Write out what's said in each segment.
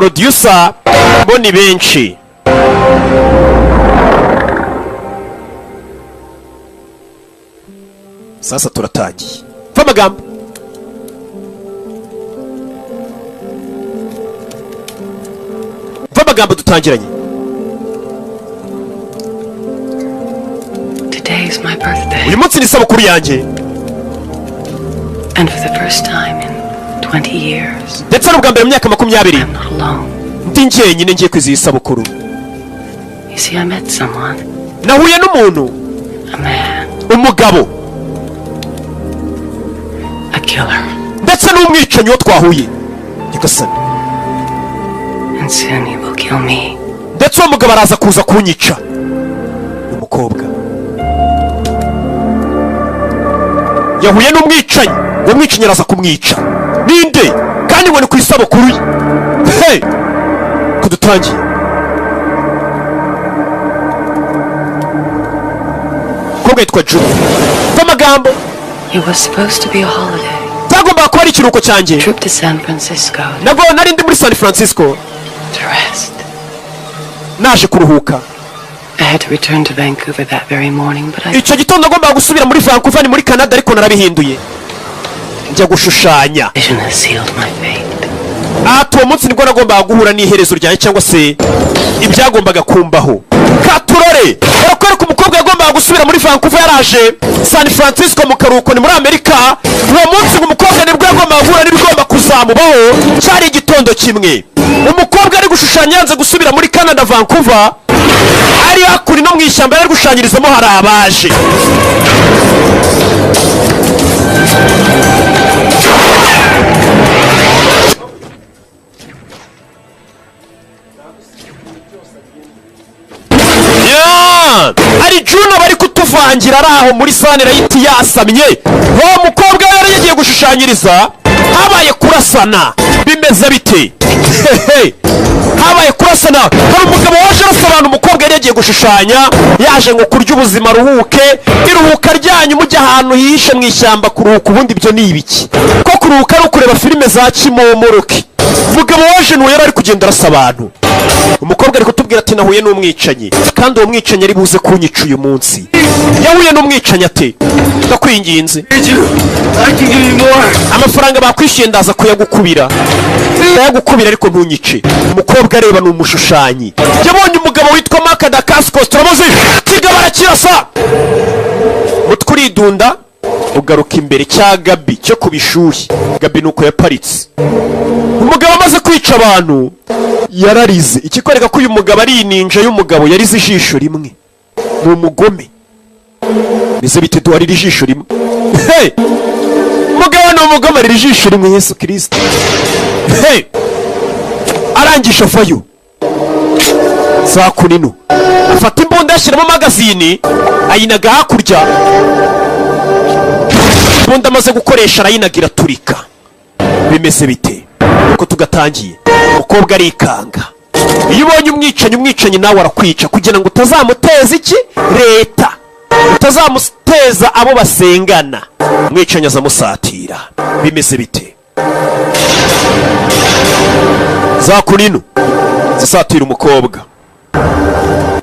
producer bo ni benshi. Sasa turatangiye. Va magambo. Va magambo dutangiranye. Today is my birthday. Uyu munsi ni isabukuru yanjye. And for the first time in 20 years. Ndetse n'ubwa mbere mu myaka 20. I'm not alone. Ndi njyenyine ngiye kwizihiza isabukuru. You see, I met someone. Nahuye n'umuntu. A man. Umugabo. A killer. Ndetse n'umwicanyi wo twahuye. Nyagasani. And soon he will kill me. Ndetse uwo mugabo araza kuza kunyica. Umukobwa. Yahuye n'umwicanyi. Uwo mwicanyi araza kumwica. Ninde? Kandi ngo ni ku isabukuru ye. Hey! Kudutangiye. Umukobwa yitwa Juno. Va magambo. It was supposed to be a holiday. Byagombaga kuba ari ikiruhuko cyanjye. Trip to San Francisco. Nabwo nari ndi muri San Francisco. To rest. Naje kuruhuka. I had to return to Vancouver that very morning, but icyo gitondo nagombaga gusubira muri Vancouver ni muri Canada, ariko narabihinduye. Njya gushushanya. Vision has sealed my fate. Uwo munsi nibwo nagombaga guhura n'iherezo ryanjye cyangwa se ibyagombaga kumbaho. Katurore barakwereka umukobwa yagombaga gusubira muri Vancouver yaraje San Francisco mu karuhuko ni muri Amerika. Uwo munsi umukobwa nibwo yagombaga guhura n'ibigomba kuzamubaho. Cyari igitondo kimwe. Umukobwa ari gushushanya yanze gusubira muri Canada Vancouver. Ari hakuri no mu ishyamba yari gushyanyirizamo hari abaje. Ari Juno bari kutuvangira araho muri sane rayiti yasamye. Uwo mukobwa yari yagiye gushushanyiriza habaye kurasana. Bimeze bite? Habaye kurasana. Hari umugabo waje arasobanura umukobwa yari yagiye gushushanya. Yaje ngo kurya ubuzima ruhuke. Iruhuka ryanyu mujya ahantu hihishe mu ishyamba kuruhuka. Ubundi byo ni ibiki? Ko kuruhuka ari ukureba filime za Kimomoroki. Umugabo waje nuwe yari ari kugenda arasa abantu. Umukobwa ari kutubwira ati nahuye n'umwicanyi, kandi uwo mwicanyi ari buze kunyica uyu munsi. Yahuye n'umwicanyi ate? Ndakwinginze. Amafaranga bakwishyuye ndaza kuyagukubira. Ndayagukubira ariko ntunyice. Umukobwa areba ni umushushanyi. Yabonye umugabo witwa Makadakasko turamuzi. Kiga barakirasa. Mutkuridunda ugaruka imbere cya Gabi cyo kubishuhi. Gabi nuko yaparitse. Umugabo amaze kwica abantu yararize. Ikikwereka ko uyu mugabo ari ininja y'umugabo yarize ijisho rimwe. Ni umugome. Bize bite duhari ijisho rimwe. Hey! Umugabo ni umugome ari ijisho rimwe. Yesu Kristo. Hey! Arangisha fayo. Saa kunino. Afata imbunda yashyiramo magazini ayinaga hakurya. Imbunda amaze gukoresha arayinagira turika. Bimeze bite? Uko tugatangiye. Umukobwa arikanga. Iyo ubonye umwicanyi nawe arakwica kugira ngo utazamuteza iki? Leta. Utazamuteza abo basengana. Umwicanyi azamusatira. Bimeze bite? Za kunino zisatira umukobwa.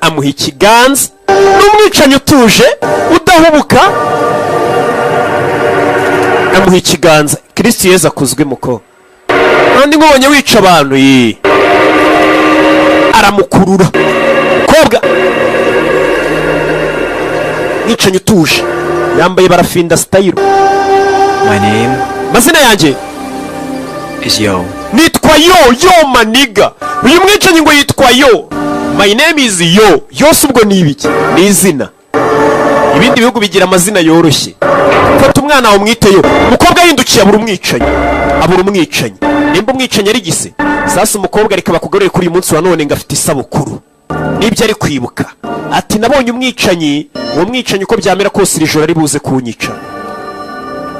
Amuha ikiganza. N'umwicanyi utuje udahubuka. Amuha ikiganza. Kristo Yesu akuzwe muko. Kandi nkubonye wica abantu ye. Aramukurura. Kobwa. Mwicanyi utuje. Yambaye barafinda style. My name. Mazina yanjye is Yo. Nitwa Yo maniga. Uyu mwicanyi ngo yitwa Yo. My name is Yo. Yose ubwo ni ibiki? Ni izina. Ibindi bihugu bigira amazina yoroshye. Fata umwana wawe umwite Yo. Umukobwa yindukiye abura umwicanyi. Nimba umwicanyi ari gise. Sasa umukobwa ariko bakugaruriye kuri uyu munsi wa none ngafite isabukuru. Nibyo ari kwibuka. Ati nabonye umwicanyi, uwo mwicanyi uko byamera kose iri joro ari buze kunyica.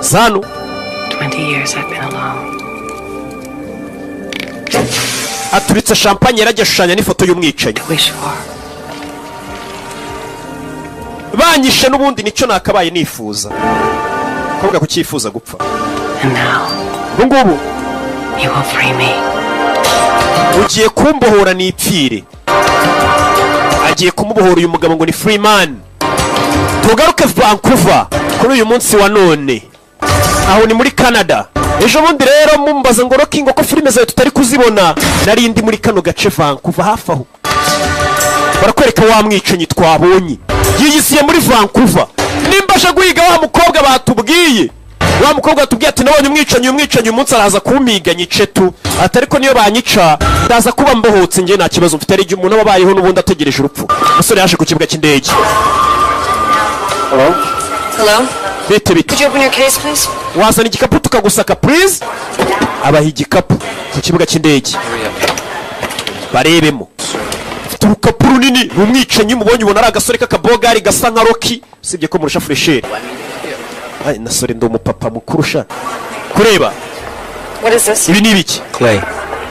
Zano 20 years I've been alone. Aturitse champagne yarajya shushanya n'ifoto y'umwicanyi. Banyishe n'ubundi nicyo nakabaye nifuza. Kobwa kucyifuza gupfa. And now ngubu you will free me. ugiye kumbohora nipfire. Agiye kumubohora uyu mugabo ngo ni Freeman. Tugaruke Vancouver kuri uyu munsi wa none, aho ni muri Canada. Ejo bundi rero mumbaza ngo Rocky ngo ko filime zawe tutari kuzibona, nari ndi muri kano gace Vancouver hafi aho. Barakwereka wa mwicanyi twabonye yiyisiye muri Vancouver. Nimbasha guhiga wa mukobwa batubwiye, wa mukobwa atubwiye ati nabonye umwicanyi umunsi araza kumpiga nyice tu, atari ko niyo banyica ndaza kuba mbohotse nge nta kibazo mfite. Ari umuntu wabayeho n'ubundi ategereje urupfu. Umusore yaje ku kibuga cy'indege. Hello? Bite. Could you open your case, please? Wazana igikapu tukagusaka please. Abaha igikapu ku kibuga cy'indege. Barebemo. Afite urukapu runini, umwicanyi mubonye ubona ari agasore k'akabogari gasa nka Rocky, usibye ko murusha fresher. Ay nasore ndo umupapa mukuru sha. Kureba. What is this? Ibi ni ibiki? Clay.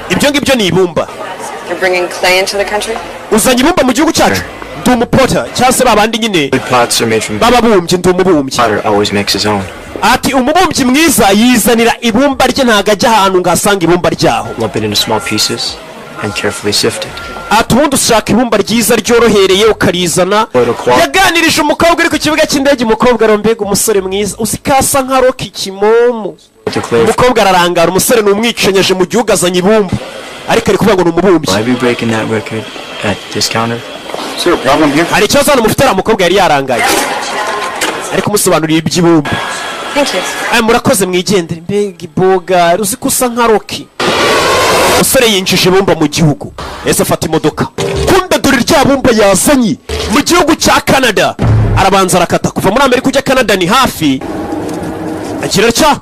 Ibyo ngibyo ni ibumba. You're bringing clay into the country? Uzanye ibumba mu gihugu cyacu? Ndi umupota cyangwa se babandi nyine Plots are made from bababumbye, ndi umubumbyi. potter always makes his own. Ati umubumbyi mwiza yizanira ibumba rye, ntago ajya ahantu ngasanga ibumba ryaho. Lump it into small pieces and carefully sift it. Ati ubundi ushaka ibumba ryiza ryorohereye ukarizana. Yaganirije umukobwa uri ku kibuga cy'indege, umukobwa arombega umusore mwiza usikasa nka Rocky kimomo. Umukobwa ararangara, umusore ni umwicanyaje mu gihugu azanye ibumba, ariko ari kuvuga ngo ni umubumbyi. Why be breaking that record at this counter? Is there a problem here? Hari ikibazo hano mufite, umukobwa yari yarangaye ariko umusobanurira iby'ibumba. Thank you. Ay murakoze mwigendere, mbega iboga uzi ko usa nka Rocky. Umusore yinjije ibumba mu gihugu, ese afata imodoka, kumbe dore rya bumba yazanye mu gihugu cya Canada. Arabanza arakata kuva muri Amerika ujya Canada ni hafi, agira cya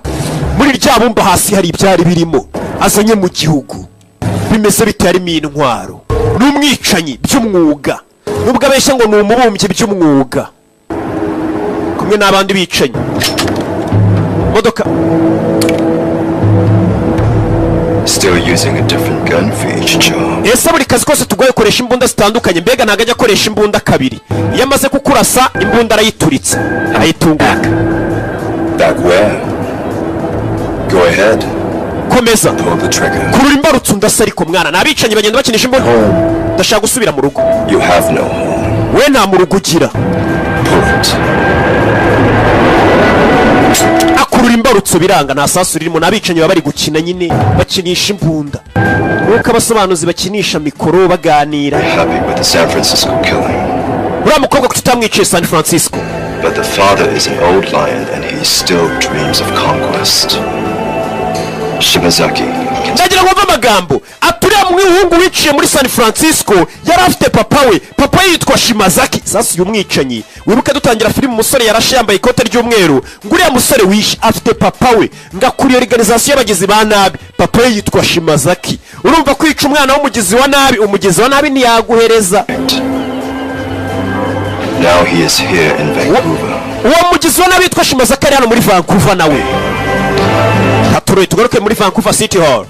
muri rya bumba hasi hari ibyari birimo azanye mu gihugu. Bimeze bitarimo intwaro, n'umwicanyi by'umwuga, nubwo abeshya ngo ni umubumbyi by'umwuga, kumwe n'abandi bicanyi. Modoka Still using a different gun for each job. ese buri kazi kose tugoye koresha imbunda zitandukanye, mbega ntago ajya akoresha imbunda kabiri. Iyo amaze kukurasa imbunda arayituritsa ayitunguka. Back where? Go ahead. Komeza Pull the trigger. kurura imbarutso ndasa, ariko mwana nabicanyi bagenda bakinisha imbunda. Ndashaka gusubira mu rugo. You have no home. We nta mu rugo ugira. Pull it. Akurura imbarutso biranga, nta sasu ririmo. Nabicanyi baba bari gukina nyine bakinisha imbunda, nuko abasobanuzi bakinisha mikoro baganira. Happy with the San Francisco killing. Uriya mukobwa kutamwiciye San Francisco, But the father is an old lion and he still dreams of conquest. Shimazaki. ndagira ngo mve amagambo. Aturiya mwihungu wiciye muri San Francisco yari afite papa we, papa yitwa Shimazaki. Sasa uyu mwicanyi wibuka dutangira filime, umusore yarashe yambaye ikote ry'umweru, ngo uriya musore wishe afite papa we, ngakuriye organization y'abagizi ba nabi, papa we yitwa Shimazaki. Urumva kwica umwana w'umugizi wa nabi, umugizi wa nabi ntiyaguhereza. Now he is here in Vancouver. Uwo mugizi wa nabi yitwa Shimazaki ari hano muri Vancouver nawe. Haturoye tugaruke muri Vancouver City Hall,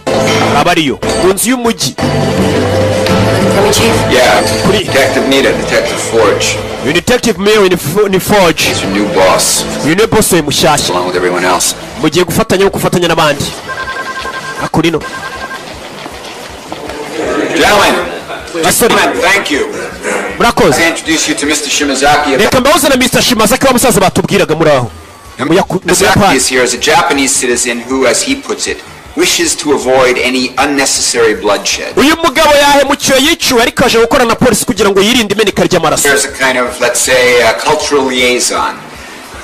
abariyo mu nzu y'umujyi. Coming, Chief? Yeah, Detective Nita, Detective Forge. Uyu Detective Mayor ni Forge, He's your new boss, uyu ni boss we mushyashya, along with everyone else. mugiye gufatanya no gufatanya n'abandi. Akurino Gentlemen, thank you. murakoze. I introduce you to Mr. Shimazaki. Reka mbahuze na Mr. Shimazaki wa musaza batubwiraga muri aho. Shimazaki is here as a Japanese citizen who, as he puts it, wishes to avoid any unnecessary bloodshed. Uyu mugabo yahemukiwe yiciwe, ariko aje gukora na polisi kugira ngo yirinde imeneka ry'amaraso. There's a kind of, let's say, a cultural liaison.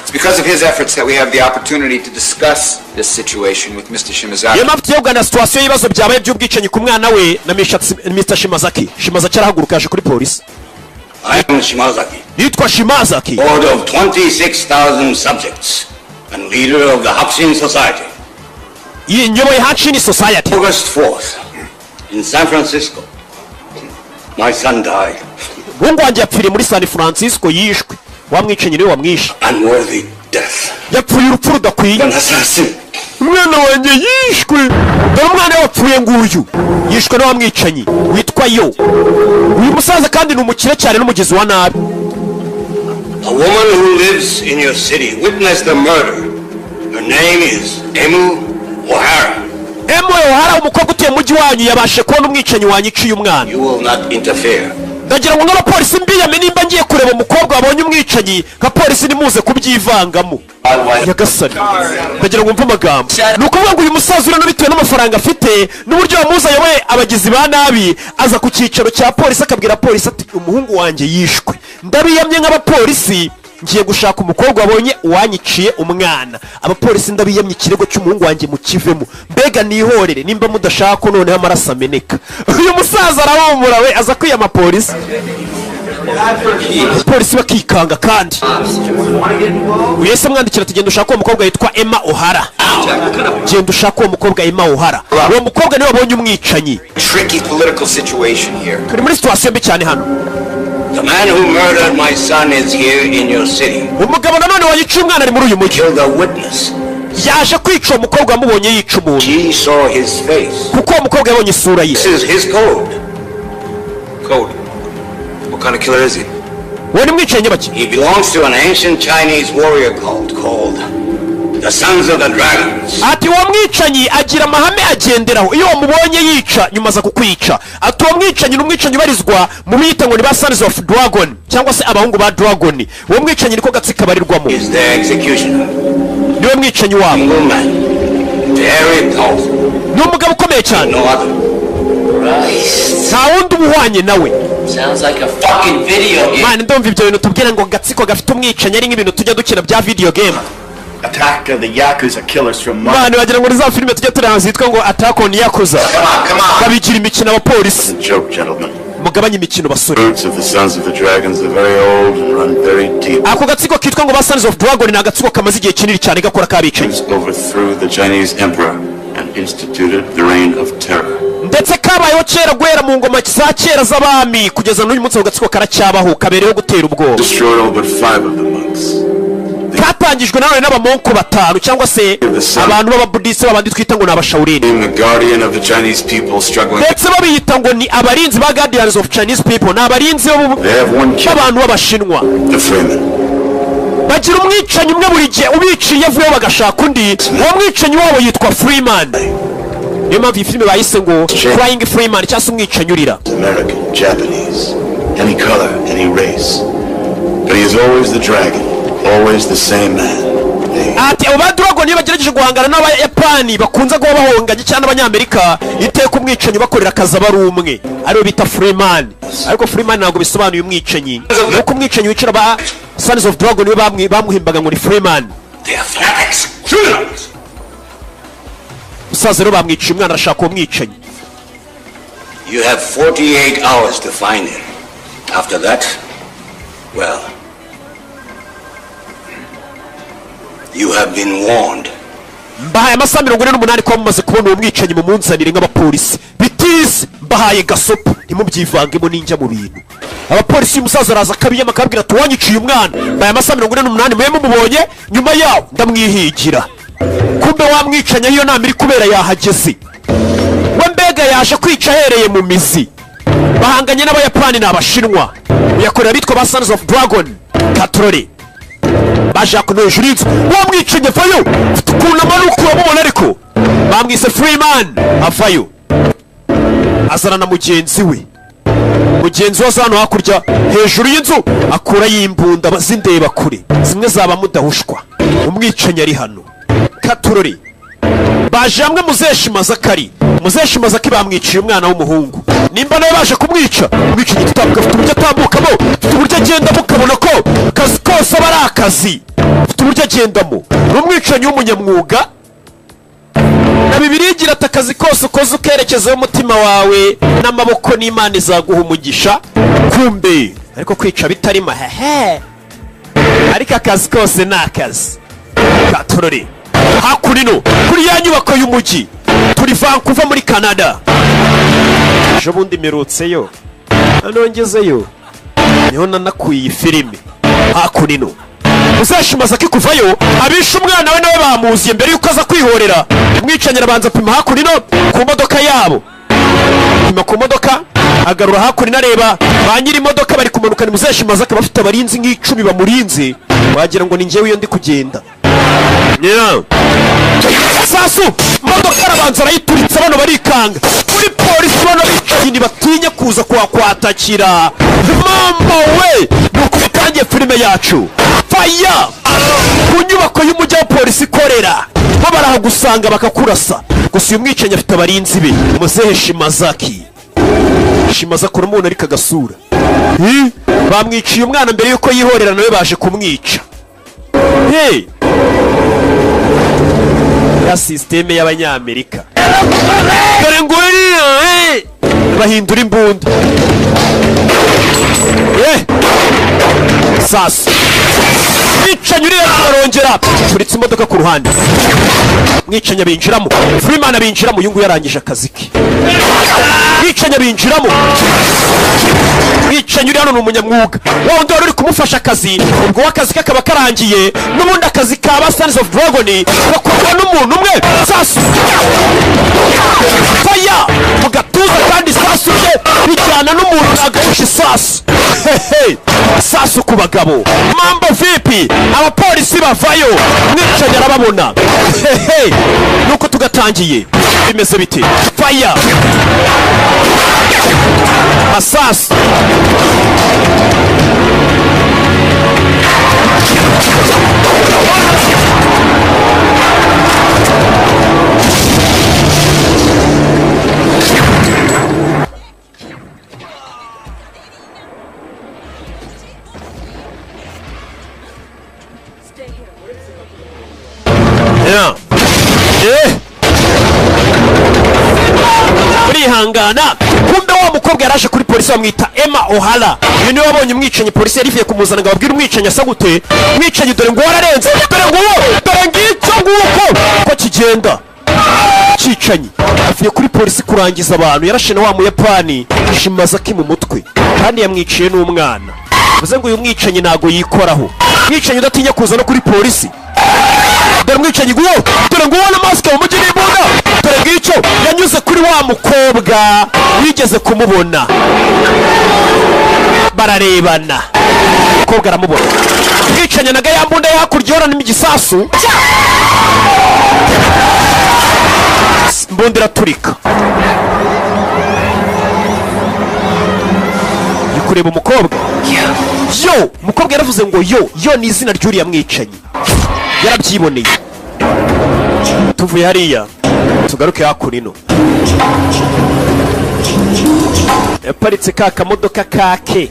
It's because of his efforts that we have the opportunity to discuss this situation with Mr. Shimazaki. Iyo mpamvu tugiye kuganira situation y'ibibazo byabaye by'ubwicanyi ku mwana we na Mr. Shimazaki. Shimazaki arahaguruka aje kuri polisi. I am Shimazaki, Yitwa Shimazaki, board of 26,000 subjects and leader of the Hakushin Society. nyoboye Hakushin Society. August 4th, in San Francisco, my son died. Mungu wanjye yapfiriye muri San Francisco, yishwe. Wamwicanyi niwe wamwishe. Unworthy death. Yapfuye urupfu rudakwiye. An assassin. Umwana wanjye yishwe. Dore umwana wapfuye nguyu yishwe n'uwamwicanyi witwa Yo. Uyu musaza kandi ni umukire cyane n'umugizi wa nabi. A woman who lives in your city witnessed the murder. Her name is Emu O'Hara. hari umukobwa utuye mu mujyi wanyu yabashe kubona umwicanyi wanyiciye umwana. You will not interfere. ndagira ngo n'abapolisi mbiyame nimba ngiye kureba umukobwa wabonye umwicanyi nka polisi nimuze kubyivangamo. Nyagasani ndagira ngo mve amagambo. Ni ukuvuga ngo uyu musaza urano bitewe n'amafaranga afite n'uburyo wamuzanye we abagizi ba nabi aza ku cyicaro cya polisi akabwira polisi ati umuhungu wanjye yishwe. Ndabiyamye nk'abapolisi ngiye gushaka umukobwa wabonye uwanyiciye umwana. Abapolisi ndabiyamye ikirego cy'umuhungu wanjye mukivemo. Mbega nihorere nimba mudashaka ko noneho amaraso ameneka. Uyu musaza arahumura we aza kwiyama polisi. Polisi bakikanga kandi. Uyese mwandikira ati genda ushaka uwo mukobwa yitwa Emma O'Hara. Genda ushaka uwo mukobwa Emma O'Hara. Uwo mukobwa niwe wabonye umwicanyi. Tricky political situation here. Kuri muri situation mbi cyane hano. The man who murdered my son is here in your city. Umugabo nanone wanyiciye umwana ari muri uyu mujyi. Killed a witness. Yaje kwica umukobwa amubonye yica umuntu. She saw his face. Kuko umukobwa yabonye isura ye. This is his code. Code? What kind of killer is he? Wowe ni mwicanyi baki? He belongs to an ancient Chinese warrior cult called the Sons of the Dragons. Ati uwo mwicanyi agira amahame agenderaho. Iyo wamubonye yica nyuma za kukwica. Ati uwo mwicanyi n'umwicanyi ubarizwa mu bita ngo ni ba Sons of Dragon cyangwa se abahungu ba Dragon. Uwo mwicanyi niko gatsika barirwamo. Is their executioner. Niwe mwicanyi wabo. Single man. Very powerful. Ni umugabo ukomeye cyane. No other. Christ. Nta wundi umuhwanye nawe. Sounds like a fucking video game. Man, ndumva ibyo bintu tubwira ngo gatsiko gafite umwicanyi ari nk'ibintu tujya dukina bya video game. Attack of the Yakuza killers from Man, wagira ngo za filime tujya tureba zitwa ngo Attack on Yakuza. Come on. Babigira imikino abapolisi. joke, gentlemen. Mugabanye imikino basore. Roots of the Sons of the Dragons are very old and run very deep. Ako gatsiko kitwa ngo ba Sons of Dragon ni agatsiko kamaze igihe kinini cyane gakora kabicanyi. Overthrew the Chinese emperor and instituted the reign of terror. Ndetse kabayeho kera guhera mu ngoma za kera z'abami kugeza n'uyu munsi gatsiko karacyabaho kabereyeho gutera ubwoba. Destroyed all but 5 of the monks. Katangijwe nanone n'abamonko batanu cyangwa se abantu b'ababudiste babandi twita ngo ni abashawurini. The guardian of the Chinese people struggling. Ndetse babiyita ngo ni abarinzi ba guardians of Chinese people. Ni abarinzi b'abantu b'abashinwa. The Freeman. Bagira umwicanyi umwe buri gihe ubiciye avuyeho bagashaka undi. Uwo mwicanyi wabo yitwa Freeman. Niyo mpamvu iyi filime bayise ngo Crying Freeman cyangwa se umwicanyi urira. American, Japanese, any color, any race. But he is always the dragon, always the same man. Ati abo ba Dragon iyo bagerageje guhangana n'abayapani bakunze kuba bahonganye cyane abanyamerika iteka umwicanyi bakorera akazi aba ari umwe ariwe bita Freeman. Ariko Freeman ntabwo bisobanuye umwicanyi. Nuko umwicanyi wicira ba Sons of Dragon we bamuhimbaga ngo ni Freeman. They are fanatics. Criminals. Usaza rero bamwiciye umwana arashaka uwo mwicanyi. You have 48 hours to find him. After that, well, you have been warned. Mbahaye amasaha 48 ko mumaze kubona uwo mwicanyi mu munzanire nk'abapolisi. Bitize mbahaye gasopo ntimubyivangemo ninjya mu bintu. Abapolisi umusaza araza akabiyama akabwira ati wanyiciye umwana. Mbahaye amasaha 48 mwe mumubonye nyuma yawo ndamwihigira. Kumbe wamwicanya iyo nama iri kubera yahageze. We mbega yaje kwica ahereye mu mizi. Bahanganye n'abayapani n'abashinwa. Uyakorera bitwa ba Sons of Dragon. Katrore. Baje kunoje inzu. Wamwicanye vayo. Tukuna manuko wamubona ariko. Bamwise Freeman. Avayo. Azana na mugenzi we. Mugenzi wazano hakurya hejuru y'inzu akura yimbunda bazindeba kure. Zimwe zaba mudahushwa. Umwicanye ari hano. Katurori baje hamwe muzeshimaza kari muzeshimaza ki bamwiciye umwana w'umuhungu nimba nawe baje kumwica umwica igitabo gafite uburyo atambukamo ufite uburyo agendamo ukabona ko akazi kose aba ari akazi ufite uburyo agendamo n'umwicanyi w'umunyamwuga na Bibiliya igira ati akazi kose ukoze ukerekezaho umutima wawe n'amaboko n'Imana izaguha umugisha kumbe ariko kwica bitari mahehe ariko akazi kose ni akazi. Katurori hakurino kuri ya nyubako y'umujyi turi Vancouver muri Canada. Ejo bundi mirutseyo anongezeyo niho nanakuye iyi filime. Hakurino uzashimaza kikuvayo abisha umwana we nawe bamuziye mbere yuko aza kwihorera. Umwicanye arabanza pima hakurino ku modoka yabo. Pima ku modoka agarura hakurino areba ba nyiri imodoka bari kumanuka. Ni muzeshimaza ko bafite abarinzi nk'icumi bamurinze wagira ngo ni njyewe iyo ndi kugenda. Yeah. sasu modoka arabanza arayituritse bano barikanga muri polisi bano bicaye ntibatinya kuza kuhakwatakira mama we nuko bitangiye filime yacu faya ku nyubako y'umujyi wa polisi ikorera bo barahagusanga bakakurasa gusa uyu mwicanyi afite abarinzi be muzehe Shimazaki akora umuntu ariko agasura bamwiciye umwana mbere yuko yihorera nawe baje kumwica ya sisiteme y'abanyamerika dore ngo bahindura imbunda sasa mwicanyi uriya barongera turitse imodoka ku ruhande mwicanyi abinjiramo Freeman abinjiramo uyu nguyu yarangije akazi ke mwicanyi abinjiramo mwicanyi uri hano ni umunyamwuga wa wundi wari uri kumufasha akazi ubwo w'akazi ke kaba karangiye n'ubundi akazi ka Sons of Dragon gakorwa n'umuntu umwe sasa faya mu gatuza kandi sasa uje bijyana n'umuntu nagahusha isasu sasu ku bagabo mambo vipi abapolisi bavayo mwicanyi arababona nuko tugatangiye bimeze bite faya masasu urihangana kumbe wa mukobwa yaraje kuri polisi bamwita Emma O'Hara uyu niwe wabonye umwicanyi polisi yarifiye kumuzana ngo ababwire umwicanyi asa gute umwicanyi dore ngo wararenze dore ngicyo nguko ko kigenda cyicanyi avuye kuri polisi kurangiza abantu yarashe na wa muyapani Shimazaki mu mutwe kandi yamwiciye n'umwana bivuze ngo uyu mwicanyi ntago yikoraho mwicanyi udatinya kuza no kuri polisi dore mwicanyi guyo dore ngo ubona mask mu mujyi n'imbunda dore ngicyo yanyuze kuri wa mukobwa wigeze kumubona bararebana umukobwa aramubona mwicanyi naga yambunda hakurya yorana n'igisasu mbunda iraturika yikureba umukobwa yo umukobwa yaravuze ngo yo ni izina ry'uriya mwicanyi yarabyiboneye tuvuye hariya tugaruke hakurino yaparitse ka kamodoka kake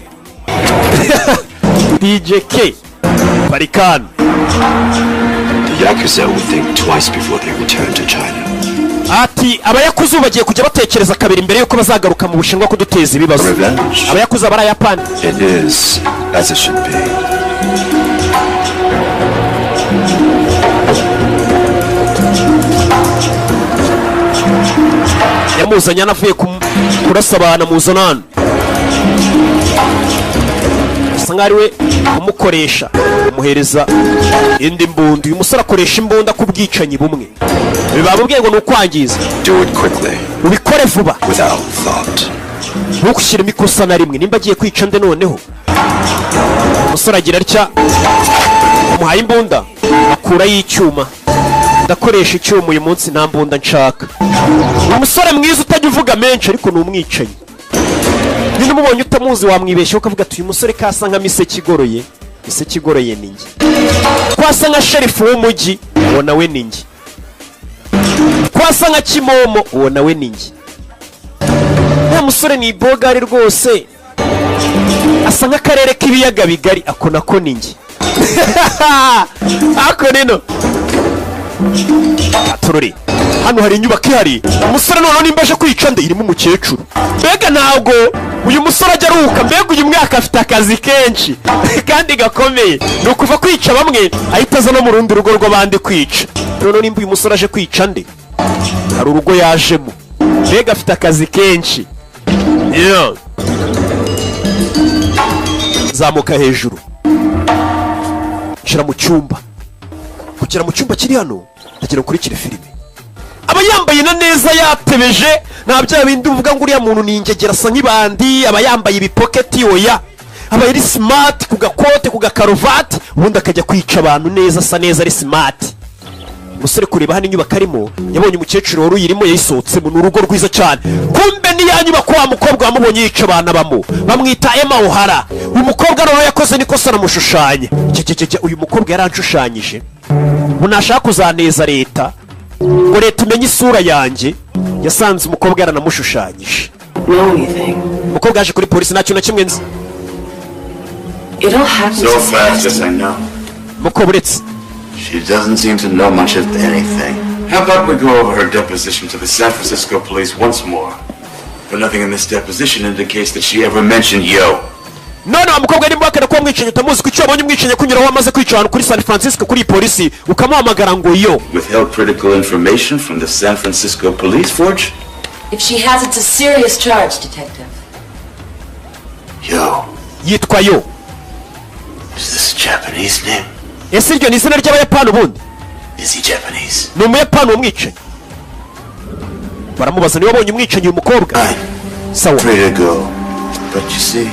DJ K Parikano. The Yakuza would think twice before they return to China. Ati abayakuza bagiye kujya batekereza kabiri mbere yuko bazagaruka mu Bushinwa kuduteza ibibazo. Abayakuza barayapana. It is as it should be. Yamuzanya navuye kurasa abana muzanana. Sangariwe umukoresha umuhereza indi mbunda. Uyu musore akoresha imbunda ku bwicanyi bumwe. Bibabubwiye ngo nukwangiza. Do it quickly. Ubikore vuba. Without thought. Ntukushyire imikosa na rimwe. Nimba agiye kwica nde noneho. Umusore agira atya. Umuhaye imbunda. Akura y'icyuma. Ndakoresha icyuma uyu munsi nta mbunda nshaka. Umusore mwiza utajya uvuga menshi ariko ni umwicanyi. Nino mubonye utamuzi wamwibeshye ukavuga ati uyu musore kasa nka Miseke igoroye. Miseke igoroye ni nge. Kwasa nka sherifu w'umujyi uwo nawe ni nge. Kwasa nka Kimomo uwo nawe ni nge. Nta musore ni bogari rwose. Asa nk'akarere k'ibiyaga bigari ako nako ni nge. Ako nino Atururi hano hari inyubako ihari. Umusore noneho nimba aje kwica nde irimo umukecuru. Mbega ntabwo uyu musore ajya aruhuka. Mbega uyu mwaka afite akazi kenshi kandi gakomeye. Ni ukuva kwica bamwe ahita aza no mu rundi rugo rw'abandi kwica. Noneho nimba uyu musore aje kwica nde hari urugo yajemo. Mbega afite akazi kenshi. Zamuka hejuru nshira mu cyumba. Kugera mu cyumba kiri hano ndagira ukurikire filime. Aba yambaye na neza yatebeje nta bya bindi uvuga ngo uriya muntu ni ingegera asa nk'ibandi. Aba yambaye ibipoketi oya. Aba yari smart ku gakote ku gakarovati ubundi akajya kwica abantu neza asa neza ari smart. umusore kureba hano inyubako arimo yabonye umukecuru wari uyirimo yayisohotsemo. Ni urugo rwiza cyane, kumbe ni ya nyubako wa mukobwa wamubonye yica abana bamo bamwita Emma O'Hara. Uyu mukobwa nawe yakoze nikosa namushushanya. Uyu mukobwa yaranshushanije ngo nashaka kuzaneza leta, ngo leta imenye isura yanjye. Yasanze umukobwa yaranamushushanyije. Umukobwa yaje kuri polisi nta kintu na kimwe nzi. So fast as I know. Mukobwa uretse She doesn't seem to know much of anything. How about we go over her deposition to the San Francisco police once more? But nothing in this deposition indicates that she ever mentioned Yo. none wa mukobwa arimo akana ko mwicenye utamuzi ko icyo abonye umwicenye kunyuraho amaze kwica abantu kuri San Francisco kuri polisi ukamuhamagara ngo Yo. Withheld critical information from the San Francisco police forge? If she has, it's a serious charge, Detective. Yo. Yitwa Yo. Is this a Japanese name? Ese iryo ni izina ry'Abayapani ubundi? Is he Japanese? Ni Umuyapani umwicenye. Baramubaza niba abonye umwicenye uyu mukobwa. Sawa. Free to go. But you see,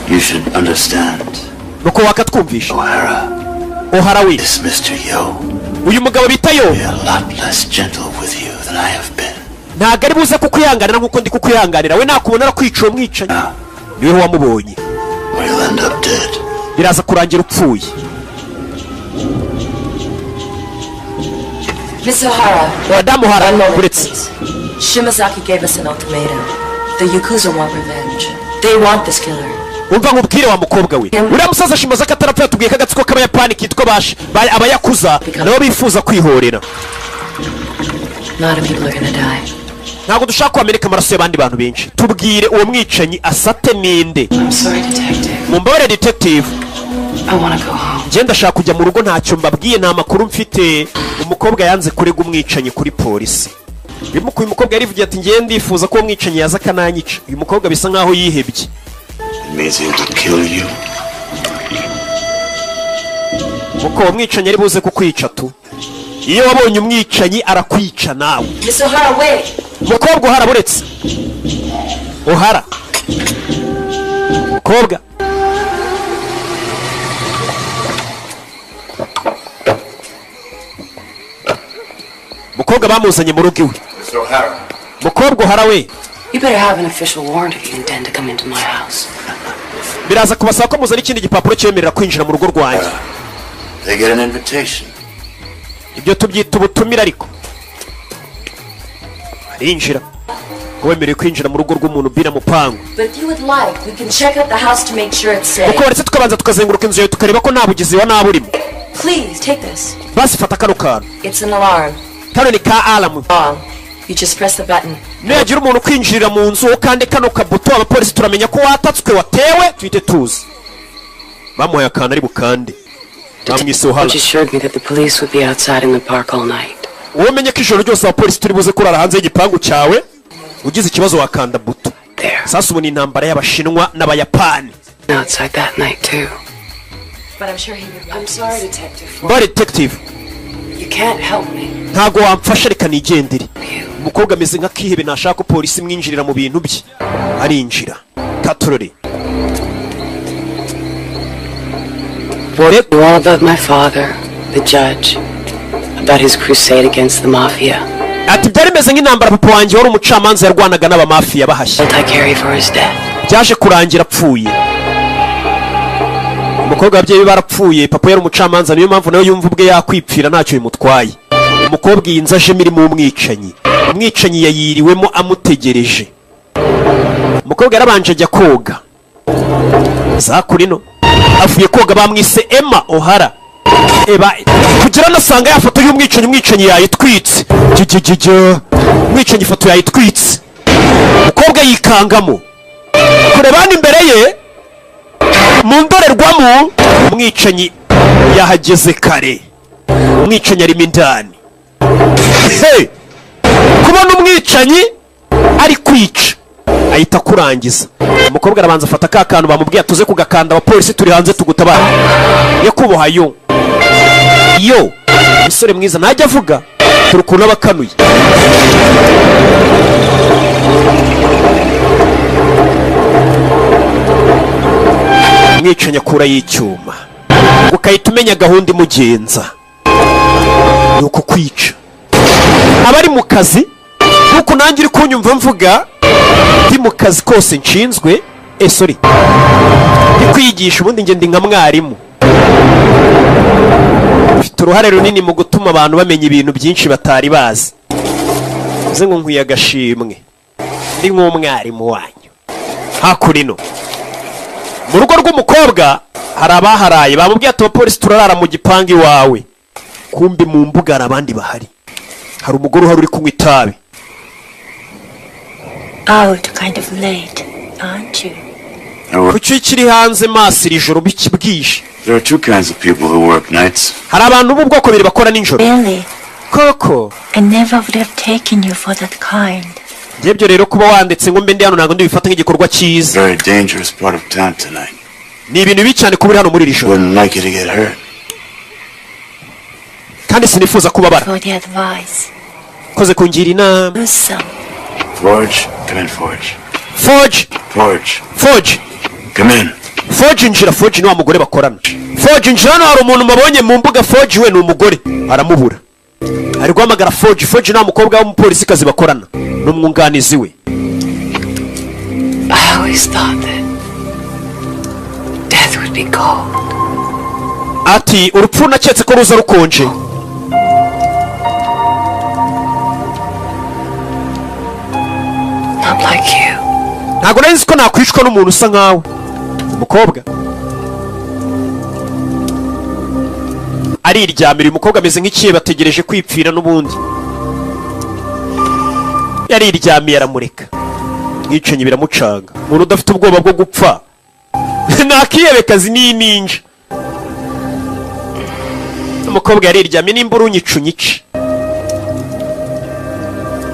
you should understand. Nuko wakatwumvisha. O'Hara we. This Mr. Yo. Uyu mugabo bita Yo. Be a lot less gentle with you than I have been. Ntago ari buze kukwihanganira nkuko ndi kukwihanganira. We nakubona arakwica uwo mwicanyi. Niwe wamubonye. We'll end up dead. Biraza kurangira upfuye. Miss O'Hara. Madame O'Hara, please. Shimazaki gave us an ultimatum. The Yakuza want revenge. They want this killer. Umva nkubwire wa mukobwa we. Uriya musaza Shimazaki atarapfa yatubwiye ko agatsiko k'Abayapani kitwa Abayakuza nabo bifuza kwihorera. Lot of people are gonna die. Ntabwo dushaka kw'Amerika amaraso y'abandi bantu benshi. Tubwire uwo mwicanyi asate ninde. I'm sorry, Detective. Mumbabare Detective. I want to go home. Nje ndashaka kujya mu rugo ntacyo mbabwiye nta makuru mfite. Umukobwa yanze kurega umwicanyi kuri polisi. Bimukuye umukobwa yarivugiye ati ngiye ndifuza ko umwicanyi yaza kananyica. Uyu mukobwa bisa nkaho yihebye. It means he will kill you. Muko umwicanyi ari buze kukwica tu. Iyo wabonye umwicanyi arakwica nawe. Miss O'Hara, wait. Mukobwa O'Hara buretse. O'Hara. Mukobwa. Mukobwa bamuzanye mu rugo iwe. Mr. O'Hara. Mukobwa O'Hara we. You better have an official warrant if you intend to come into my house. Biraza kubasaba ko muzana ikindi gipapuro cyemerera kwinjira mu rugo rwanjye. They get an invitation. Ibyo tubyita ubutumire ariko. Arinjira. Wemerewe kwinjira mu rugo rw'umuntu bira mupangu. But if you would like, we can check out the house to make sure it's safe. Uko waretse tukabanza tukazenguruka inzu yawe tukareba ko nta bugizi wa nabi urimo. Please, take this. Basi fata kano kantu. It's an alarm. Kano ni ka alarm. You just press the button. Niyagira umuntu kwinjirira mu nzu kandi kano kabuto abapolisi turamenya ko watatswe watewe twite tuzi. Bamuhaye akantu ari bukande. Bamwise O'Hara. She assured me that the police would be outside in the park all night. Umenye ko ijoro ryose abapolisi turi buze kurara hanze y'igipangu cyawe. Ugize ikibazo wakanda buto. Sasa ubu ni intambara y'Abashinwa n'Abayapani. Outside that night too. But I'm sure he would. I'm sorry, Detective. But Detective. You can't help me. Ntago wamfasha reka nigendere. Umukobwa ameze nka kihebe nashaka ko polisi mwinjirira mu bintu bye. Arinjira. Katorore. You all about my father, the judge, about his crusade against the mafia. Ati byari meze nk'intambara papa wanjye wari umucamanza yarwanaga n'abamafia bahashye. I carry for his death. Byaje kurangira apfuye. Umukobwa abyeyi barapfuye papa yari umucamanza niyo mpamvu nawe yumva ubwe yakwipfira ntacyo bimutwaye. Umukobwa yinza aje mirimo umwicanyi. Umwicanyi yayiriwemo amutegereje. Umukobwa yarabanje ajya koga. Zakurino avuye koga bamwise Emma O'Hara. Eba kugira nasanga yafoto y'umwicanyi yayitwitse. Umwicanyi ifoto yayitwitse. Umukobwa yikangamo. Kurebana imbere ye mu ndorerwamo umwicanyi yahageze kare. Umwicanyi arimo indani. Kubona umwicanyi ari kwica ahita kurangiza. Umukobwa arabanza afata ka kantu bamubwiye tuze kugakanda abapolisi turi hanze tugutabara. Yakuboha yo misore mwiza najya avuga turukuna abakanuye. Umwicanyi akura y'icyuma ukahita umenya gahunda imugenza. ni ukukwica. Abari mu kazi nkuko nanjye uri kunyumva mvuga ndi mu kazi kose nshinzwe sorry ndi kwigisha, ubundi njye ndi nka mwarimu, mfite uruhare runini mu gutuma abantu bamenya ibintu byinshi batari bazi. uze ngo nkwiye agashimwe, ndi nk'umwarimu wanyu. Hakurino mu rugo rw'umukobwa hari abaharaye, bamubwiye ati abapolisi turarara mu gipangu iwawe, kumbi mu mbuga hari abandi bahari. Hari umugore uhari uri kunywa itabi. Out kind of late, aren't you? Kuki kiri hanze maso iri joro bikibwije? There are two kinds of people who work nights. Hari abantu b'ubwoko bubiri bakora nijoro. Really? Koko I never would have taken you for that kind. Njebyo rero kuba wanditse ngo mbe ndi hano ntabwo ndibifata nk'igikorwa cyiza. Very dangerous part of town tonight. Ni ibintu bibi cyane kuba uri hano muri iri joro. Wouldn't like you to get hurt. Kandi sinifuza kubabara. For the advice. Koze kungira inama. Do some. Forge, come in, Forge. Forge. Forge. Forge. Come in. Forge njira. Forge ni wa mugore bakorana. Forge njira, hano hari umuntu mabonye mu mbuga. Forge we ni umugore aramubura. Ari guhamagara Forge. Forge ni umukobwa w'umupolisi kazi bakorana n'umwunganizi we. I always thought that death would be cold. Ati urupfu naketse ko ruza rukonje. Not like you. Ntabwo nari nzi ko nakwicwa n'umuntu usa nkawe umukobwa. Ariryamira, umukobwa ameze nk'ikiye bategereje kwipfira n'ubundi. Yariryamiye aramureka. Mwicanyi biramucanga. Umuntu udafite ubwoba bwo gupfa nakiyebekazi ni ninja. Umukobwa yariryamiye, nimba urunyica unyice.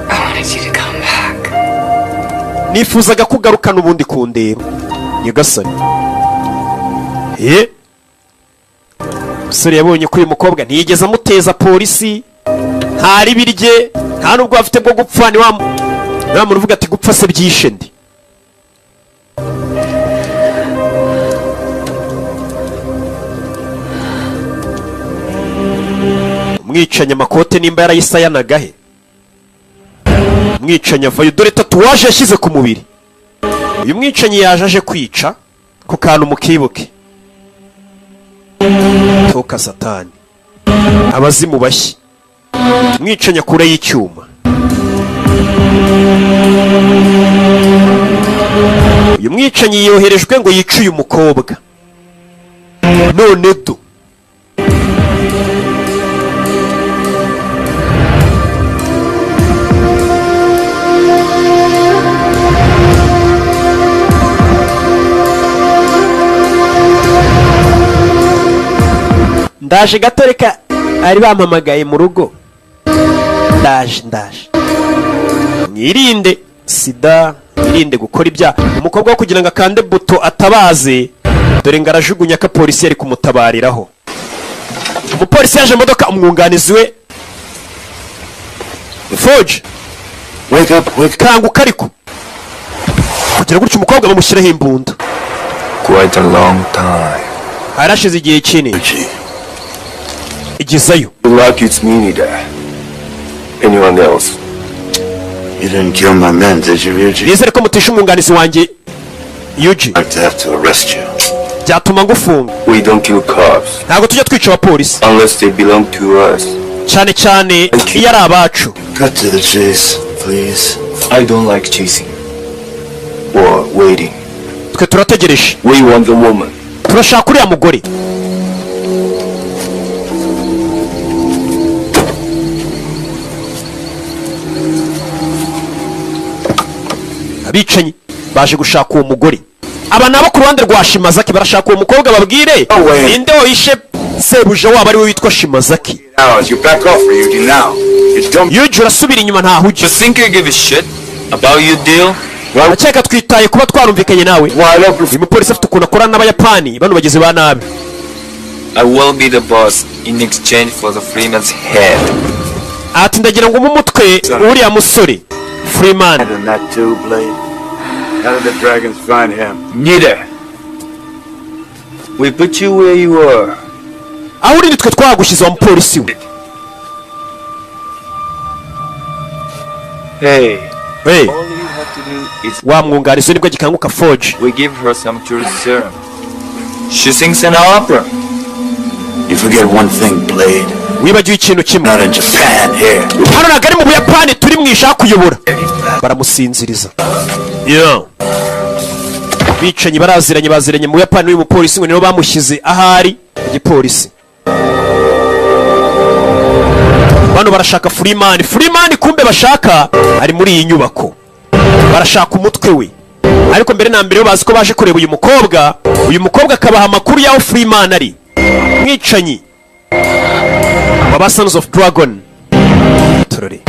I wanted you to come back. Nifuzaga kugaruka n'ubundi kundeba Nyagasani. Umusore yabonye ko uyu mukobwa ntiyigeze amuteza polisi, ntari birye, nta nubwo afite bwo gupfa. Ni wa muntu uvuga ati gupfa se byishe ndi. Umwicanyi amakote nimba yarayisayanaga he? Umwicanyi avayo, dore tatuwaje yashyize ku mubiri. Uyu mwicanyi yaje aje kwica ku kantu mukibuke. Toka satani, abazimu bashyi. Umwicanyi akura y'icyuma. Uyu mwicanyi yoherejwe ngo yice uyu mukobwa. None do ndaje gatoreka ari bampamagaye mu rugo. Ndaje mwirinde sida, mwirinde gukora ibyaha. Umukobwa wo kugira ngo akande buto atabaze, dore ngo arajugunya ko polisi yari kumutabariraho. Umupolisi yaje imodoka, umwunganizi we Forge, Wake up. kanguka ariko kugira gutyo umukobwa bamushyireho imbunda. Quite a long time. Harashize igihe kinini. Igizayo. Lucky it's me there. Anyone else? You didn't kill my men, did you, Ryuji? Nizere ko mutisha umwunganizi wanjye Yuji. I'd have to arrest you. Byatuma ngufunga. We don't kill cops Ntabwo tujya twica abapolisi, unless they belong to us. cyane cyane iyo ari abacu. Cut to the chase, please. I don't like chasing or waiting. Twe turategereje, We want the woman. turashaka uriya mugore. Abicanyi baje gushaka uwo mugore. Aba nabo ku ruhande rwa Shimazaki barashaka uwo mukobwa, babwire ninde wishe sebuja wabo ari we witwa Shimazaki. Now, as you back off, Ryuji, now. You don't Yuji urasubira inyuma ntaho ujya. think you give a shit about your deal? Akeka twitaye kuba twarumvikanye nawe. Uyu mupolisi afite ukuntu akorana n'abayapani, bano bageze ba nabi. I will be the boss in exchange for the Freeman's head. Ati ndagira ngo umutwe uriya musore Freeman. And that too, Blade. How did the dragons find him? Neither. We put you where you are. Aho uri nitwe twagushyize wa mupolisi we. Hey. Hey. All you have to do is Wa mwungarizo nibwo gikanguka Forge. we give her some truth serum. She sings an opera. You forget one thing, Blade. Wibagiwe ikintu kimwe. Not in Japan here. Hano nagari mu Buyapani turi mwishaka kuyobora. Baramusinziriza. Yeah. Bicanyi baziranye mu Buyapani uyu mupolisi ngo nibo bamushyize ahari igipolisi. Bano barashaka Freeman kumbe bashaka ari muri iyi nyubako. Barashaka umutwe we. Ariko mbere na mbere bazi ko baje kureba uyu mukobwa akabaha amakuru yaho Freeman ari. Mwicanyi Baba Sons of Dragon. Turore.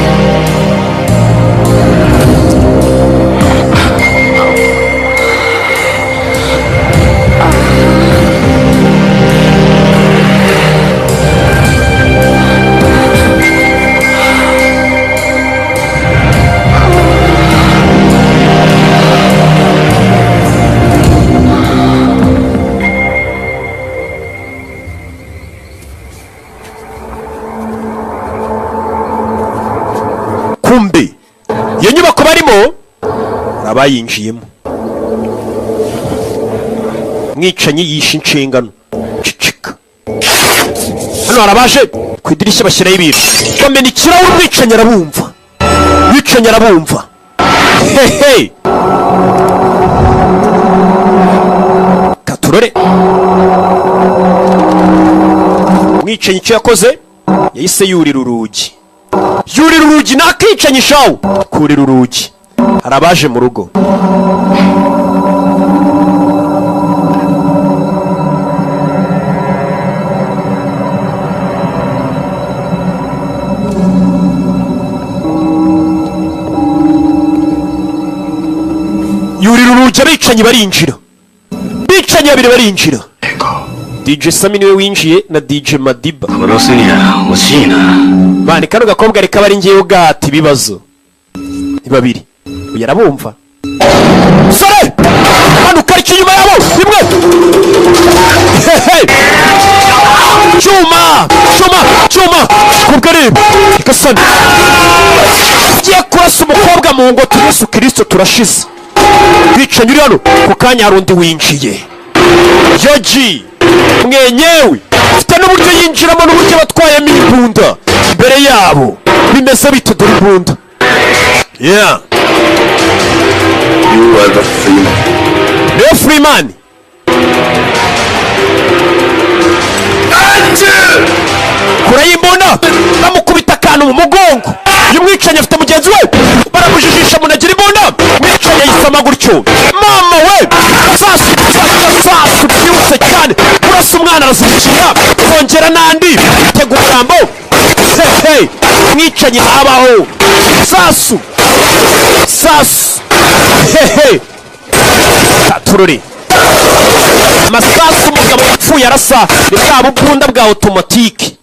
Kumbe iyo nyubako barimo abayinjiyemo. Mwicanyi yishe inshingano. Cicika. Hano harabaje ku idirishya bashyiraho ibintu. Bamena ikirahure mwicanyi arabumva. Hehe. Katurore. Mwicanyi icyo yakoze yahise yurira urugi nakicanye shawo kurira urugi. Harabaje mu rugo. Yurira urugi abicanyi barinjira. Bicanyi babiri barinjira. DJ Sami niwe winjiye na DJ Madiba. Bani kano gakobwa reka bari ngiye ugata ibibazo. Ni babiri. Yarabumva. Sore! Hano kari kinyuma yabo. Rimwe. Chuma. Kubgarib. Ikasani. Giye kurasa umukobwa mu ngo Yesu Kristo turashize. Bica nyuri hano ku kanya harundi winjiye. Yoji. Mwenyewe ufite n'uburyo yinjiramo n'uburyo batwayemo imbunda imbere yabo bimeze bite dore imbunda. Yeah. You are the Freeman. No Freeman. Kura y'imbunda bamukubita akantu mu mugongo. Uyu mwicanyi afite mugenzi we baramujijisha munagira imbunda. Mwicanyi yisama gutyo. Mama we sasu byutse cyane. Urasa umwana arazimukira kongera nandi tega uburambo. Hey mwicanyi abaho. Sasu. Hey. Katururi. Amasasu umugabo yapfuye arasa ni bwa bubunda bwa automatique.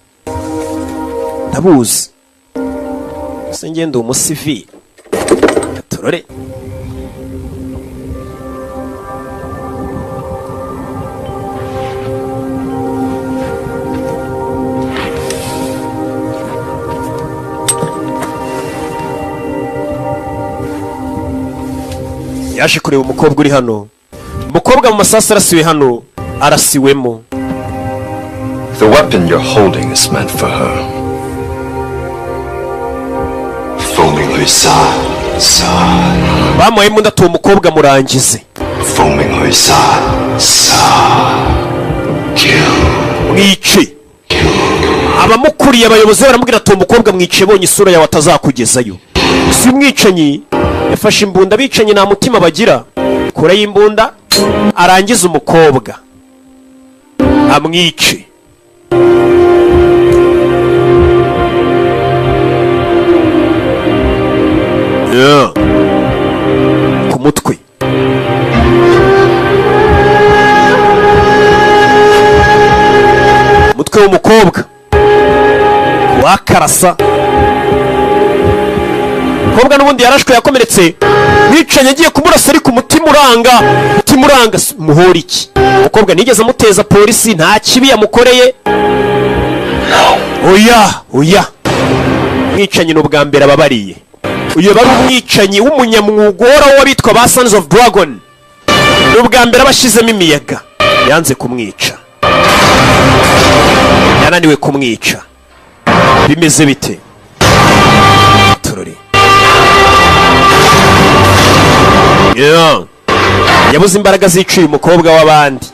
Ndabuzi. Se ngende umusivili. Katururi. Yaje kureba umukobwa uri hano. Umukobwa mu masasa arasiwe hano. Arasiwemo. The weapon you're holding is meant for her. Foaming her side. Bamuhaye imbunda tuwo mukobwa murangize. Foaming her side. Kill. Mwice. Abamukuriye abayobozi baramubwira tuwo mukobwa mwice bonye isura yawe atazakugezayo. Si umwicanyi yafashe imbunda bicanyi nta mutima bagira. Kure y'imbunda arangiza umukobwa amwice. Yeah. Ku mutwe. Mutwe w'umukobwa wakarasa. Umukobwa n'ubundi yarashwe yakomeretse. Mwicanyi agiye kumurasa ariko umutima uranga muhora iki. Umukobwa nigeze amuteza polisi nta kibi yamukoreye. Oya. Mwicanyi n'ubwa mbere ababariye. uyu bari umwicanyi w'umunyamwuga uhoraho w'abitwa ba Sons of Dragon. Ubwa mbere abashizemo imiyaga yanze kumwica, yananiwe kumwica. Bimeze bite? Turori yabuze imbaraga ziciye umukobwa w'abandi.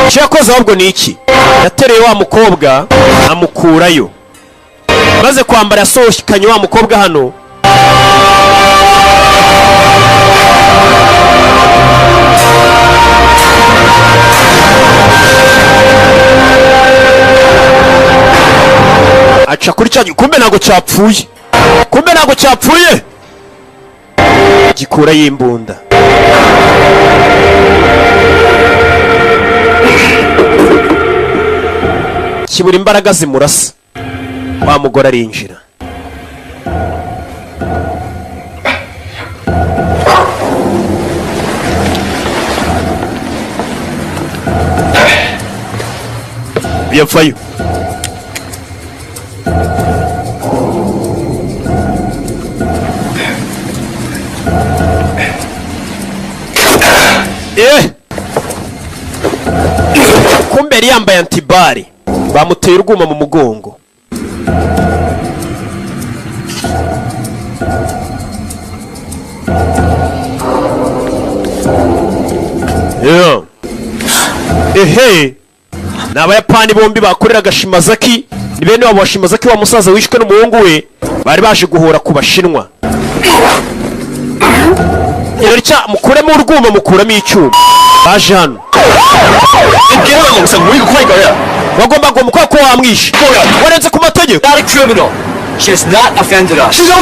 icyo yakoze ahubwo ni iki? yatereye wa mukobwa amukurayo, maze kwambara yasohokanye wa mukobwa hano. aca kuri cya kumbe ntago cyapfuye, kumbe ntago cyapfuye, gikura y'imbunda. kibura imbaraga zimurasa, wa mugore arinjira. yapfayo. kumbe yari yambaye antibari, bamuteye urwuma mu mugongo. ehe, ni abayapani bombi bakoreraga Shimazaki, ni bene wabo wa Shimazaki wa musaza wishwe n'umuhungu we, bari baje guhora ku bashinwa. Yaricya mukuremo urwuma mukuramo icyuma, baje hano. bagomba gukora ko wamwishe, warenze ku mategeko.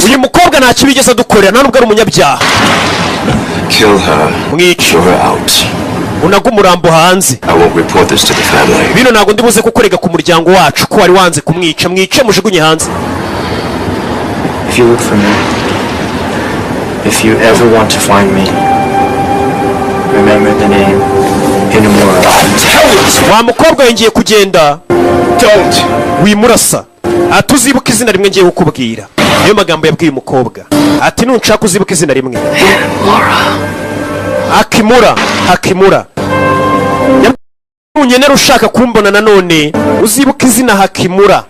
uyu mukobwa nta kibigeze adukorera, nta nubwo ari umunyabyaha. mwice, unaga umurambo hanze. bino ntabwo ndibuze kukurega ku muryango wacu ko wari wanze kumwica. mwice mujugunye hanze. If you ever want to find me, remember the name Inamura. wa mukobwa yongeye kugenda. wimurasa. atuzibuka izina rimwe ngiye kukubwira. niyo magambo yabwiye umukobwa. ati nunshaka uzibuka izina rimwe. Hakimura, Hakimura. Nunyenera ushaka kumbona nanone uzibuka izina Hakimura.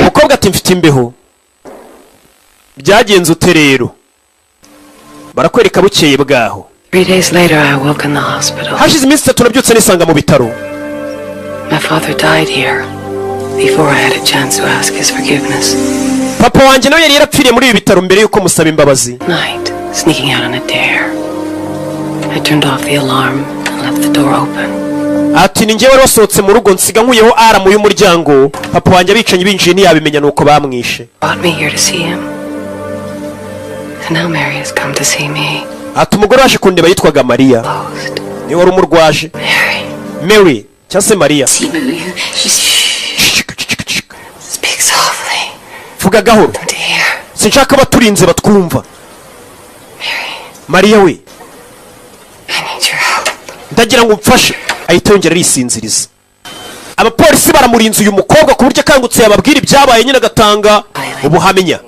umukobwa ati mfite imbeho. byagenze ute rero? barakwereka bukeye bwaho. 3 days later I woke in the hospital. hashize iminsi 3 nabyutse nisanga mu bitaro. My father died here before I had a chance to ask his forgiveness. papa wanjye nawe yari yarapfiriye muri ibi bitaro mbere yuko musaba imbabazi. Night, sneaking out on a dare. I turned off the alarm and left the door open. ati ni njyewe wasohotse mu rugo nsiga nkuyeho aramu y'umuryango. papa wanjye abicanye binjiye ntiyabimenya nuko bamwishe. Brought me here to see him. And now Mary has come to see me. ati umugore waje kundeba yitwaga Mariya. ni wari umurwaje. Mary cyangwa se Mariya. Speak softly. vuga gahoro, sinshaka abaturinze batwumva. Mariya we, ndagira ngo umfashe. ahita yongera arisinziriza. abapolisi baramurinze uyu mukobwa ku buryo akangutse yababwira ibyabaye, nyine agatanga ubuhamya.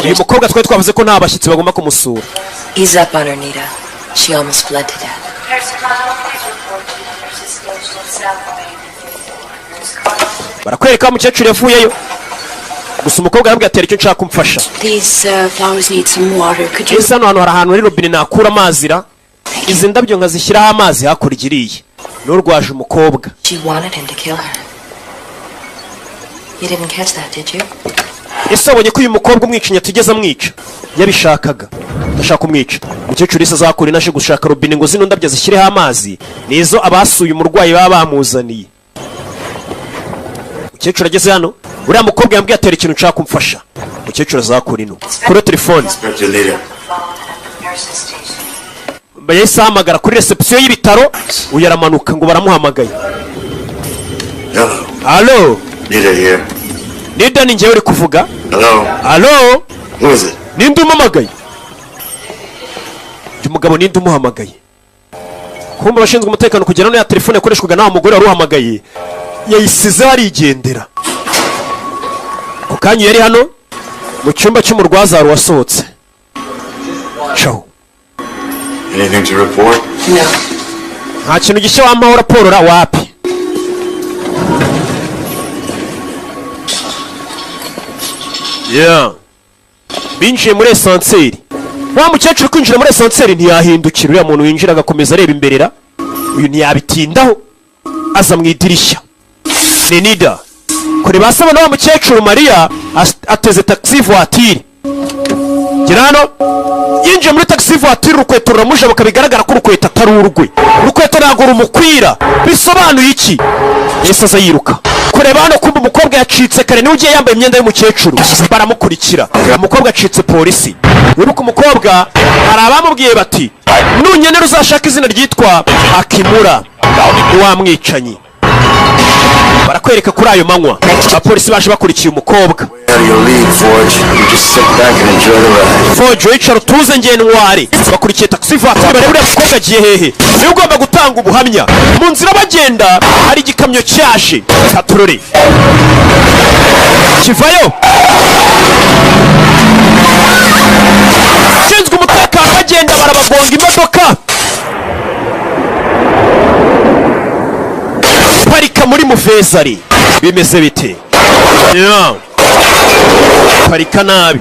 uyu mukobwa twari twavuze ko nta bashyitsi bagomba kumusura. Ease up on her, Nita. She almost bled to death. barakwereka umukecuru yavuyeyo, gusa umukobwa arambwira atera icyo nshaka kumfasha. These flowers need some water. Could you? hano hantu hari ahantu hari robine nakura amazi ra. izi ndabyo nkazishyiraho amazi hakurya iriya. n'urwaje umukobwa. She wanted him to kill her. You didn't catch that, did you? ese wabonye ko uyu mukobwa umwicanyi atugeze amwica? yabishakaga. ndashaka kumwica. umukecuru isi azakura inaje gushaka robine ngo zino ndabyo zishyireho amazi nizo abasuye umurwayi baba bamuzaniye. umukecuru ageze hano, uriya mukobwa yambwiye atera ikintu nshaka kumfasha. umukecuru azakura ino kuri telefone. yahise ahamagara kuri reception y'ibitaro. uyu aramanuka ngo baramuhamagaye. Hello. Nida ni njyewe uri kuvuga. Hello. Ninde umamagaye? mugabo ninde umuhamagaye? Kumbe abashinzwe umutekano kugera no ya telefone yakoreshwaga nawe mugore wari uhamagaye yayisize arigendera. Ku kanya yari hano mu cyumba cy'umurwaza wari wasohotse. Ciao. Anything to report? No. Nta kintu gishya wampaho raporo ra wapi? Yeah. Binjiye muri esanseri. Wa mukecuru kwinjira muri esanseri ntiyahindukira, uriya muntu winjira agakomeza areba imberera. Uyu ntiyabitindaho aza mu idirishya. Nenida kure basaba na wa mukecuru Maria ateze taxi voiture. Girano yinjiye muri taxi voiture, urukweto ruramuje bakabigaragara ko urukweto atari urwe. Urukweto ntago rumukwira. Bisobanuye iki? Yese aza yiruka kureba hano kumbe umukobwa yacitse kare niwe ugiye yambaye imyenda y'umukecuru. Baramukurikira, umukobwa acitse polisi. Wibuka umukobwa hari abamubwiye bati nunyenera uzashaka izina ryitwa Akimura wamwicanyi. Barakwereka kuri ayo manywa abapolisi baje bakurikiye umukobwa. Forge wicara utuze ngenwari bakurikiye taxi voiture barebe uriya mukobwa agiye hehe. Niwe ugomba gutanga ubuhamya. Mu nzira bagenda hari igikamyo cyaje katurore kivayo. Shinzwe umutekano bagenda barabagonga imodoka. Parika muri Muvezari bimeze bite? Yeah. Parika nabi.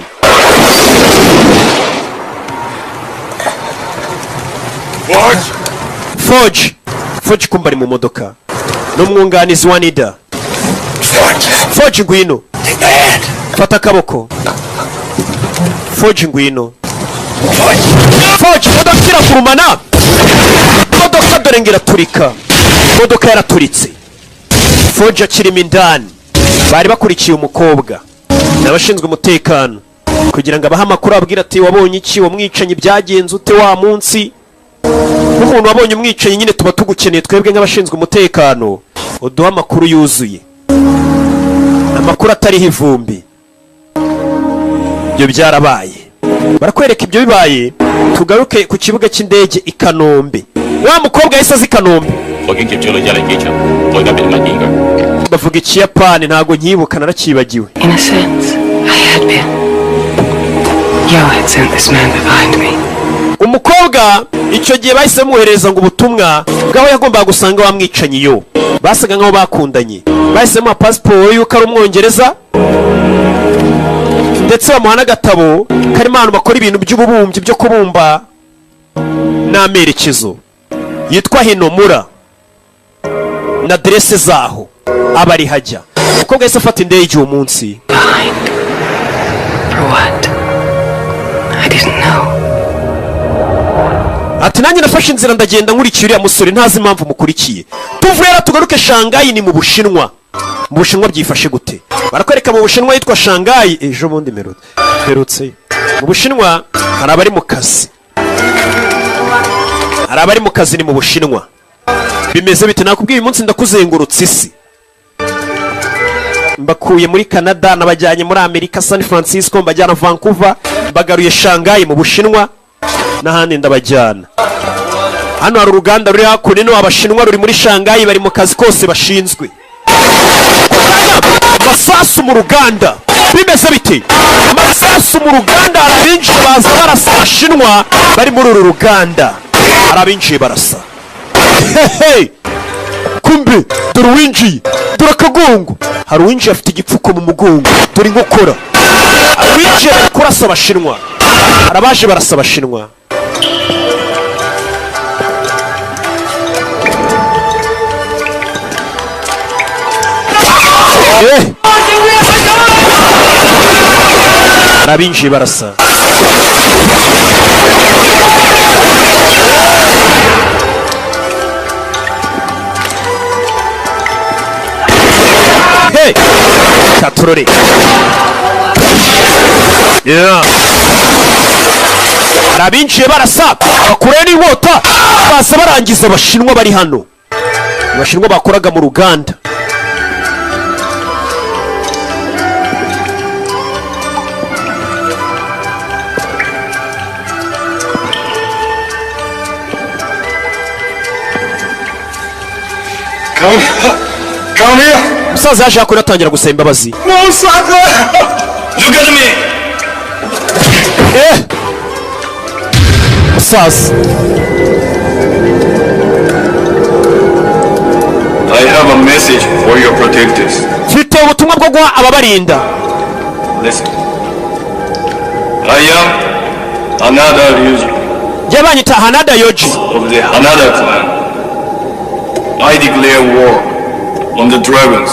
Forge kumbari mu modoka n'umwunganizi wa Nida. Forge ngwino. Fata akaboko. Forge ngwino. Forge modoka irakurumana. Modoka dore ngiraturika. Modoka yaraturitse. Forge akirimo indani. Bari bakurikiye umukobwa n'abashinzwe umutekano kugira ngo abaha amakuru abwira ati wabonye iki, wamwicanyi byagenze ute wa munsi. Umuntu wabonye umwicanyi nyine tuba tugukeneye twebwe nk'abashinzwe umutekano uduha amakuru yuzuye, amakuru atariho ivumbi. Ibyo byarabaye. Barakwereka ibyo bibaye. Tugaruke ku kibuga cy'indege i Kanombe. Wa mukobwa yahise azi Kanombe. Bavuga Ikiyapani ntago nkibuka narakibagiwe. In a sense, I had been. Yo had sent this man behind me. Umukobwa icyo gihe bahise muhereza ngo ubutumwa bwaho yagombaga gusanga wamwicanyi yo. Basaga nkaho bakundanye. Bahise mu passport yuko ari umwongereza. Ndetse bamuha n'agatabo karimo abantu bakora ibintu by'ububumbyi byo kubumba n'amerekezo. Yitwa Hinomura. Na adresse zaho abari hajya. Umukobwa yahise afata indege uwo munsi. For what? I didn't know. Ati nanjye nafashe inzira ndagenda nkurikiye uriya musore ntazi impamvu mukurikiye. Tuvuye tugaruke Shanghai ni mu Bushinwa. Mu Bushinwa byifashe gute? Barakwereka mu Bushinwa yitwa Shanghai ejo bundi merutse. Mu Bushinwa hari abari mu kazi. Hari abari mu kazi ni mu Bushinwa. Bimeze bite? Nakubwiye uyu munsi ndakuzengurutse isi. Mbakuye muri Canada nabajyanye muri Amerika San Francisco, mbajyana Vancouver, bagaruye Shanghai mu Bushinwa n'ahandi ndabajyana. Hano hari uruganda ruri hakuno abashinwa ruri muri Shanghai bari mu kazi kose bashinzwe. Masasu mu ruganda. Bimeze bite? Masasu mu ruganda arabinjiye baza barasa abashinwa bari muri uru ruganda. Arabinjiye barasa. Hey! Kumbe dore winjiye. Dore akagongo. Hari winjiye afite igipfuko mu mugongo. Dore inkokora. Winjiye kurasa abashinwa. Arabaje barasa abashinwa. Arabinjiye barasa. Hey! Katurore. Yeah. Arabinjiye barasa. Bakure n'inkota. Basa barangiza abashinwa bari hano. Abashinwa bakoraga mu ruganda. Come here. umusaza yaje yakora atangira gusaba imbabazi. No, sucker. Look at me. Umusaza. I have a message for your protectors. Mfite ubutumwa bwo guha ababarinda. Listen. I am Hanada Ryuji. Yabanyita Hanada Yoji. Of the Hanada clan. I declare war on the dragons.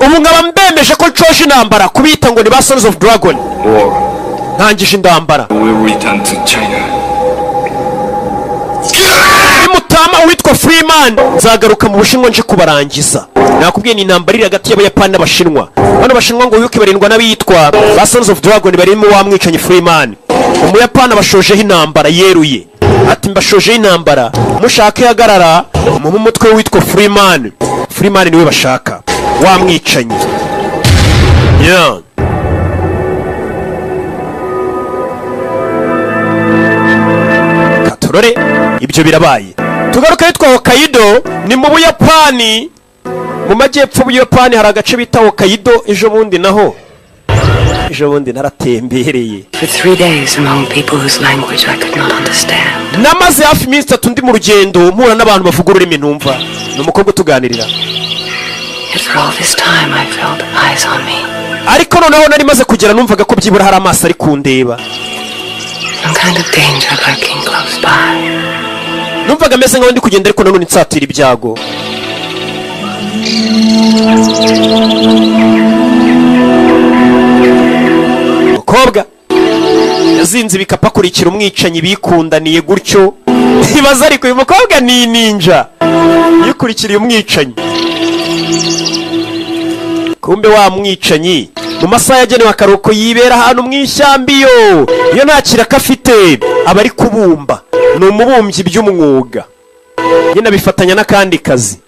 Ubu ngaba mbembeje ko nshoje intambara kubita ngo ni ba Sons of Dragon. War. Ntangije intambara. We will return to China. Mutama witwa Freeman nzagaruka mu Bushinwa nje kubarangiza. Nakubwiye ni intambara iri hagati y'Abayapani n'Abashinwa. Bano Bashinwa ngo yuko barindwa n'abitwa ba Sons of Dragon barimo wa mwicanyi Freeman. Umuyapani abashojeho intambara yeruye. Ati mbashojeho intambara mushake yagarara mu mutwe witwa Freeman. Freeman niwe bashaka. Wa mwicanyi. Yeah. Katorore ibyo birabaye. Tugaruka yitwa Hokkaido ni mu Buyapani. Mu majyepfo y'Ubuyapani hari agace bita Hokkaido. Ejo bundi naratembereye. For 3 days among people whose language I could not understand. Namaze hafi iminsi 3 ndi mu rugendo mpura n'abantu bavuga ururimi ntumva. Ni umukobwa utuganirira. Yet for all this time I felt eyes on me. Ariko noneho nari maze kugera numvaga ko byibura hari amaso ari kundeba. Some kind of danger lurking close by. Numvaga meze nkaho ndi kugenda ariko nanone nsatira ibyago. Mukobwa yazinze ibikapu akurikira umwicanyi bikundaniye gutyo. Ibaza ariko uyu mukobwa ni ninja yikurikiriye umwicanyi. Kumbe wa mwicanyi mu masaha yagenewe akaruhuko yibera ahantu mu ishyamba iyo nta kiraka afite aba ari kubumba. Ni umubumbyi by'umwuga nyine abifatanya n'akandi kazi.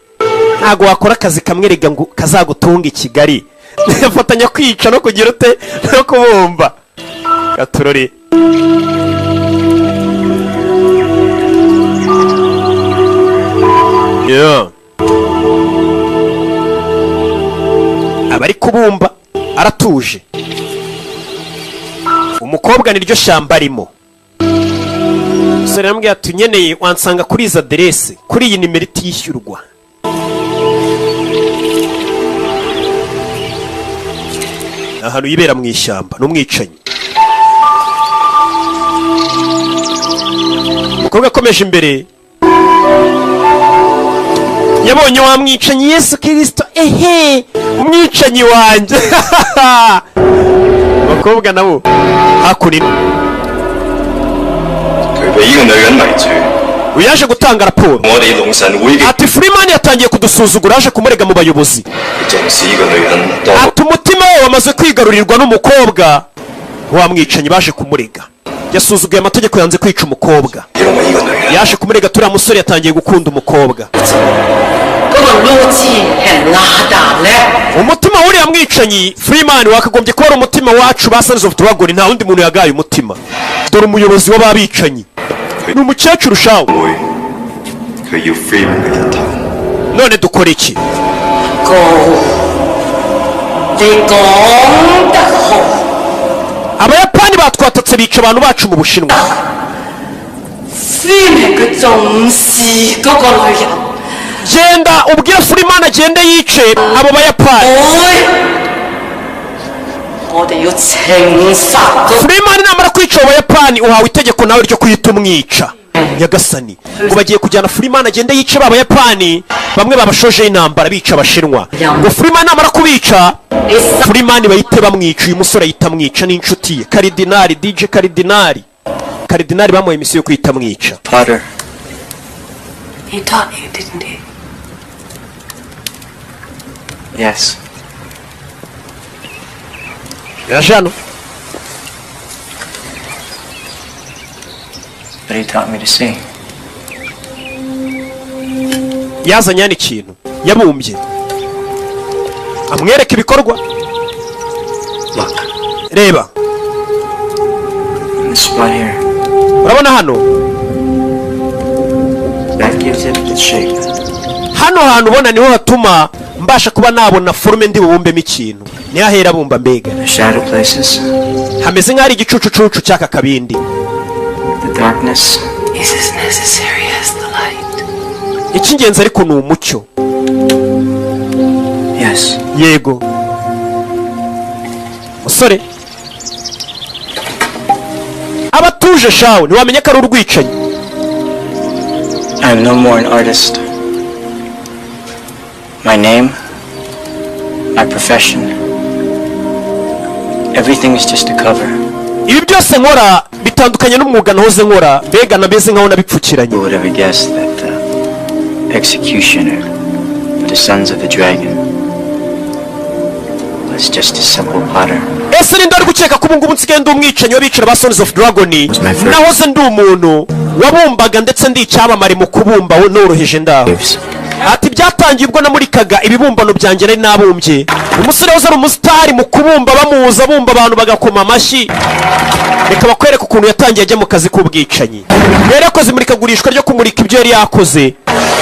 Ntago wakora akazi kamwerega ngo kazagutunga i Kigali. Afatanya kwica no kugira ute no kubumba. Gaturore abari kubumba aratuje. Umukobwa niryo shyamba arimo. Sore namubwiye ati nyeneye wansanga kuri izi aderese kuri iyi nimero itishyurwa. Ahantu yibera mu ishyamba n'umwicanyi. Umukobwa akomeje imbere yabonye wa mwicanyi Yesu Kristo. Umwicanyi wanjye. Abakobwa nabo hakurino uyaje gutanga raporo ati Freeman yatangiye kudusuzugura aje kumurega mu bayobozi. Ati umutima we wamaze kwigarurirwa n'umukobwa. Wa mwicanyi baje kumurega yasuzuguye amategeko yanze kwica umukobwa. Yaje kumurega turiya musore yatangiye gukunda umukobwa. Umutima w'uriya mwicanyi Freeman wakagombye kuba ari umutima wacu ba Sons of Dragon. Nta wundi muntu yagaye umutima. Dore umuyobozi w'ababicanyi ni umukecuru shawo. None dukora iki? Abayapani batwatatse bica abantu bacu mu Bushinwa. Genda ubwire Freeman agende yice abo Bayapani. Freeman namara kwica Abayapani uhawe itegeko nawe ryo kwita umwica. Nyagasani ngo bagiye kujyana Freeman agende yice Abayapani bamwe babashoje intambara bica Abashinwa. Ngo Freeman namara kubica Freeman bahite bamwica. Uyu musore yita mwica n'inshuti ye Karidinali DJ Karidinali bamuhaye imisiyo yo kwita mwica. Potter. He taught you, didn't he? Yes. Yaje hano. But he taught me to see. Yazanye hano ikintu yabumbye amwereka ibikorwa. Look. Reba. This spot here. Urabona hano? That gives it its shape. hano hantu ubona niho hatuma mbasha kuba nabona forume ndi bubumbemo ikintu. Niho ahera bumba mbega. Shadow places. Hameze nk'ari igicucucucu cy'aka kabindi. The darkness is as necessary as the light. Icy'ingenzi ariko ni umucyo. Yes. Yego. Musore. Abatuje shawe ntiwamenya ko ari urwicanyi. I am no more an artist. My name, my profession, everything is just a cover. Ibi byose nkora bitandukanye n'umwuga nahoze nkora, mbega nabeze nkaho nabipfukiranye. Who would have guessed that the executioner of the sons of the dragon was just a simple potter? Ese ninde ari gukeka ko ubu ngubu nsigaye ndi umwicanyi w'abicira ba Sons of Dragon? Nahoze ndi umuntu wabumbaga ndetse ndi icyamamare mu kubumba noroheje ndaho. Ati byatangiye ubwo namurikaga ibibumbano byanjye nari nabumbye. Umusore wose ari umusitari mu kubumba bamuza bumba abantu bagakoma amashyi. Reka bakwereka ukuntu yatangiye ajya mu kazi k'ubwicanyi. Yari yakoze imurikagurishwa ryo kumurika ibyo yari yakoze.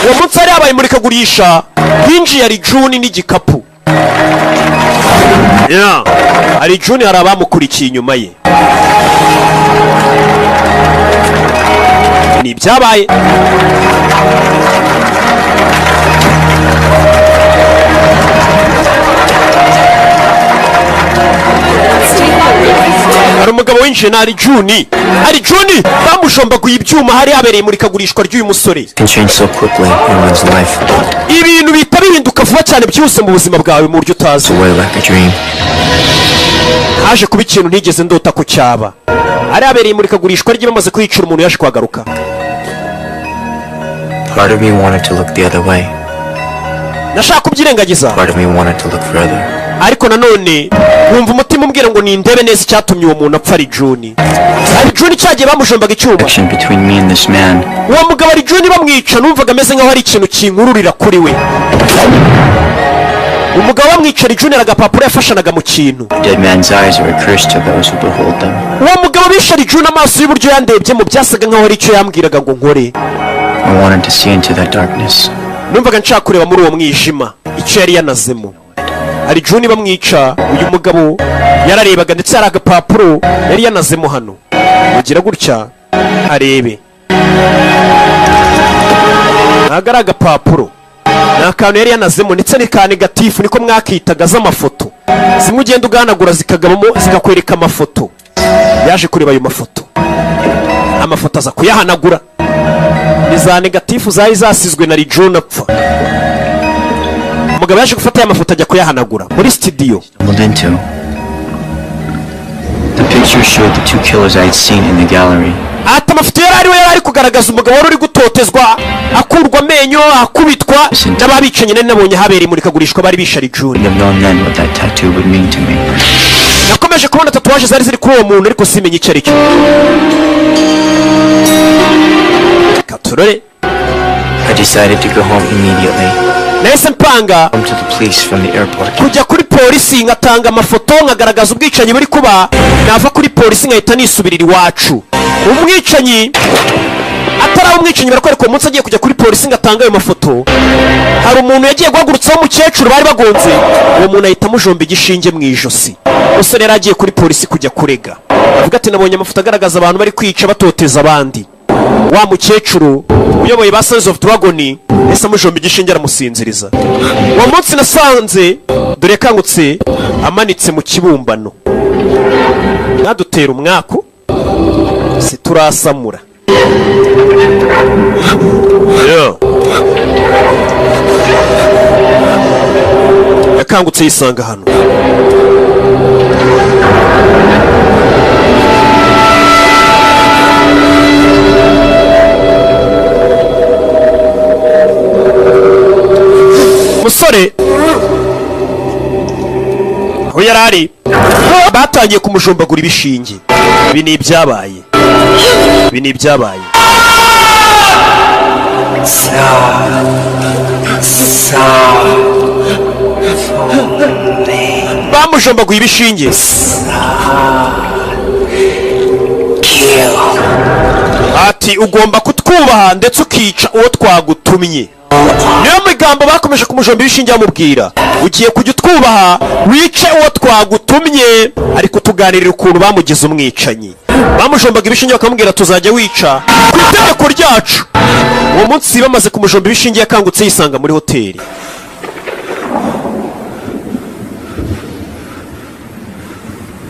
Uwo munsi hari habaye imurikagurisha hinjiye ari June n'igikapu. Hari June hari abamukurikiye inyuma ye. Ni byabaye. Hari umugabo winjiye na ari June bamushombaguye ibyuma hari habereye imurikagurishwa ry'uyu musore. Ibintu bita bihinduka vuba cyane byose mu buzima bwawe mu buryo utazi. Haje kuba ikintu ntigeze ndota ko cyaba. Hari habereye imurikagurishwa rye bamaze kwicira umuntu yaje kwagaruka. Part of me wanted to look the other way. Nashaka kubyirengagiza. Part of me wanted to look further. Ariko nanone wumva umutima umbwira ngo nindebe neza icyatumye uwo muntu apfa ari June. Ari June cyagiye bamujombaga icyuma. Between me and this man. Uwo mugabo ari June bamwica numvaga ameze nkaho hari ikintu kinkururira kuri we. Umugabo bamwica June agapapuro yafashanaga mu kintu. Dead man's eyes are a curse to those who behold them. Uwo mugabo bishe June amaso y'uburyo yandebye mu byasaga nkaho ari icyo yambwiraga ngo nkore. I wanted to see into that darkness. Numvaga nshaka kureba muri uwo mwijima icyo yari yanazemo. Ari June bamwica uyu mugabo yararebaga ndetse hari agapapuro yari yanazemo hano. Ugira gutya arebe. Ntago ari agapapuro. Ni akantu yari yanazemo ndetse ni ka negatifu niko mwakitaga z'amafoto. Zimwe ugenda uganagura zikakwereka amafoto. Yaje kureba ayo mafoto. Amafoto aza kuyahanagura. Ni za negatifu zari zasizwe na June apfa. Umugabo yaje gufata aya mafoto ajya kuyahanagura muri studio. The picture showed the two killers I had seen in the gallery. Ati amafoto yari ari kugaragaza umugabo wari uri gutotezwa, akurwa amenyo, akubitwa n'ababicanye nari nabonye habereye imurikagurishwa bari bishari June. Nakomeje kubona tatuwaje zari ziri kuri uwo muntu ariko simenye icyo ari cyo. Katurore. I decided to go home immediately. Nahise mpanga to the police from the airport. Kujya kuri polisi ngatanga amafoto nkagaragaza ubwicanyi buri kuba, nava kuri polisi nkahita nisubirira iwacu. Umwicanyi atari umwicanyi barakwereka uwo munsi agiye kujya kuri polisi ngatanga ayo mafoto. Hari umuntu yagiye guhagurutsaho umukecuru bari bagonze, uwo muntu ahita amujomba igishinge mu ijosi. Umusore yari agiye kuri polisi kujya kurega, avuga ati nabonye amafoto agaragaza abantu bari kwica batoteza abandi. Wa mukecuru uyoboye ba Sons of Dragon ese amujomba igishinge aramusinziriza. Uwo munsi nasanze dore kangutse amanitse mu kibumbano. Nadutera umwako siturasamura. Yakangutse yisanga hano. Musore aho yarari batangiye kumujombagura ibishinge. Ibi ni ibyabaye. Bamujombaguye ibishinge. ati ugomba kutwubaha ndetse ukica uwo twagutumye. Niyo migambo bakomeje kumujomba ibishinge bamubwira, ugiye kujya utwubaha wice uwo twagutumye, ariko tuganirira ukuntu bamugize umwicanyi. Bamujombaga ibishinge bakamubwira tuzajya wica ku itegeko ryacu. Uwo munsi bamaze kumujomba ibishinge yakangutse yisanga muri hoteli.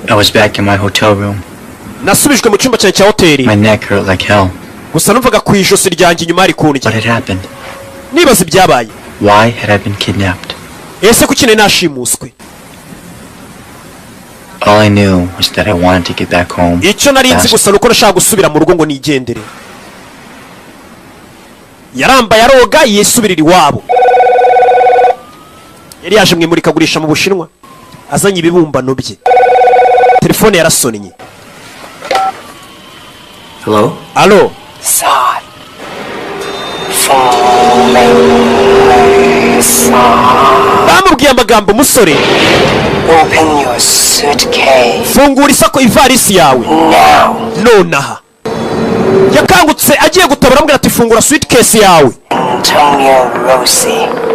I was back in my hotel room. Nasubijwe mu cyumba cya hoteli. My neck hurt like hell. Gusa numvaga ku ijosi ryanjye inyuma hari kundya. What had happened? Nibaza ibyabaye. Why had I been kidnapped? Ese kuki nashimuswe? All I knew was that I wanted to get back home. Icyo nari nzi gusa nuko nashaka gusubira mu rugo ngo nigendere. Yaramba yaroga yisubirira iwabo. Yari yaje mwimurika gurisha mu Bushinwa, azanye ibibumbano bye. Telefone yarasonnye. Hello? Allo? Son. Bamubwiye amagambo umusore. Open your suitcase. Fungura isako ivarisi yawe. Now. Nonaha. Yakangutse agiye gutabara ambwira ati fungura suitcase yawe. Antonio Rossi.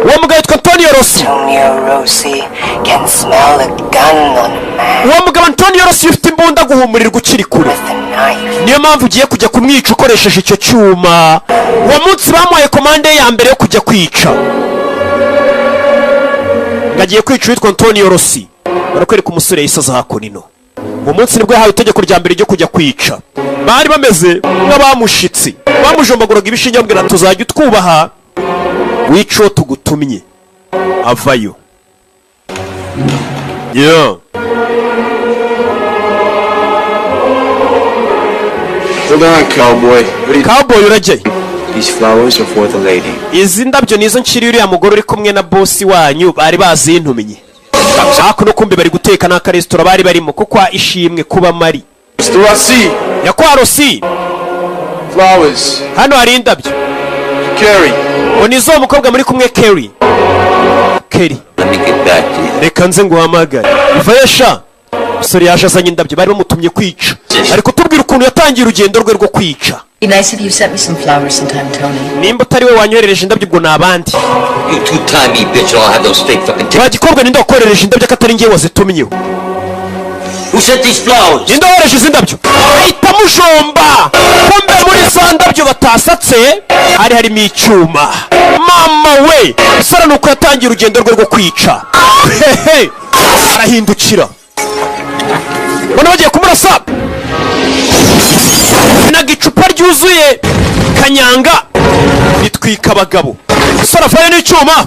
Uwo mugabo yitwa Antonio Rossi. Antonio Rossi can smell a gun on a man. Uwo mugabo Antonio Rossi ufite imbunda guhumurirwa ukiri kure. Niyo mpamvu ugiye kujya kumwica ukoresheje icyo cyuma. Uwo munsi bamuhaye komande ya mbere yo kujya kwica. Ngagiye kwica witwa Antonio Rossi. Barakwereka umusore yisaza hakonino. Uwo munsi nibwo yahawe itegeko rya mbere ryo kujya kwica. Bari bameze nk'abamushitsi. Bamujombaguraga ibishinge bamubwira tuzajya utwubaha wico tugutumye. Avayo. Yeah. Hold on, cowboy. Cowboy urajye. These flowers are for the lady. Izi ndabyo nizo nshiri uriya mugore uri kumwe na boss wanyu bari bazintuminye. Ako no kumbe bari guteka n'aka restaurant bari barimo kuko ishimwe kuba mari. Mr. Rossi. Yakwa Rossi. Flowers. Hano hari indabyo. Carrie. Onizo umukobwa muri kumwe Kerry. Kerry. Let me get back to you. Reka nze nguhamagare. Ivayesha. Musore yaje azanye indabyo bari bamutumye kwica. Ariko tubwira ukuntu yatangiye urugendo rwe rwo kwica. Be nice if you sent me some flowers sometime, Tony. Nimba utari we wanyoherereje indabyo ubwo nabandi. You two-timey bitch, I'll have those fake fucking Bagikobwa ninde wakorereje indabyo akatari ngiye wazitumyeho. Who sent these flowers? Ninde wohereje izi ndabyo? Ahita mujomba. Kumbe muri za ndabyo batasatse harimo icyuma. Mama we, sara nuko yatangiye urugendo rwe rwo kwica. Hehe. Arahindukira. Bona bagiye kumurasa. Nagicupa ryuzuye kanyanga bitwika abagabo. Sara vaye n'icyuma.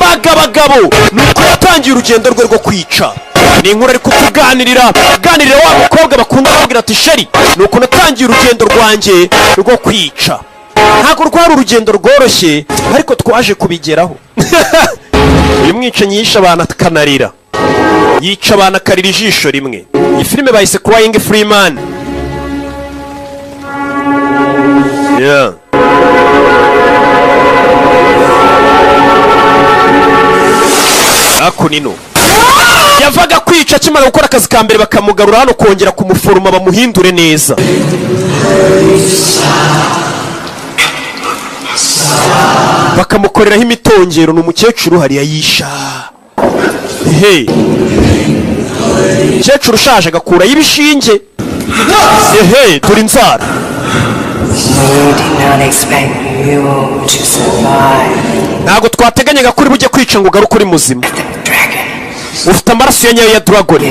Bagabo nuko yatangiye urugendo rwe rwo kwica. Ni inkuru ari kutuganirira wa mukobwa bakunda kugira ati sheri nuko natangiye urugendo rwanjye rwo kwica. Ntabwo rwari urugendo rworoshye ariko twaje kubigeraho. Uyu mwicanyi yisha abantu akanarira. Yica abantu akarira ijisho rimwe. Iyi filime bayise Crying Freeman. Yeah. Ako nino. Yavaga kwica kimara gukora akazi ka mbere bakamugarura hano kongera kumuforoma bamuhindure neza. Bakamukoreraho imitongero n'umukecuru hariya yisha. Hey. Umukecuru ushaje agakura y'ibishinge. Hey, turi inzara. Ntabwo twateganyaga kuri bujye kwica ngo ugaruke uri muzima. Ufite amaraso ya nyayo ya dragon.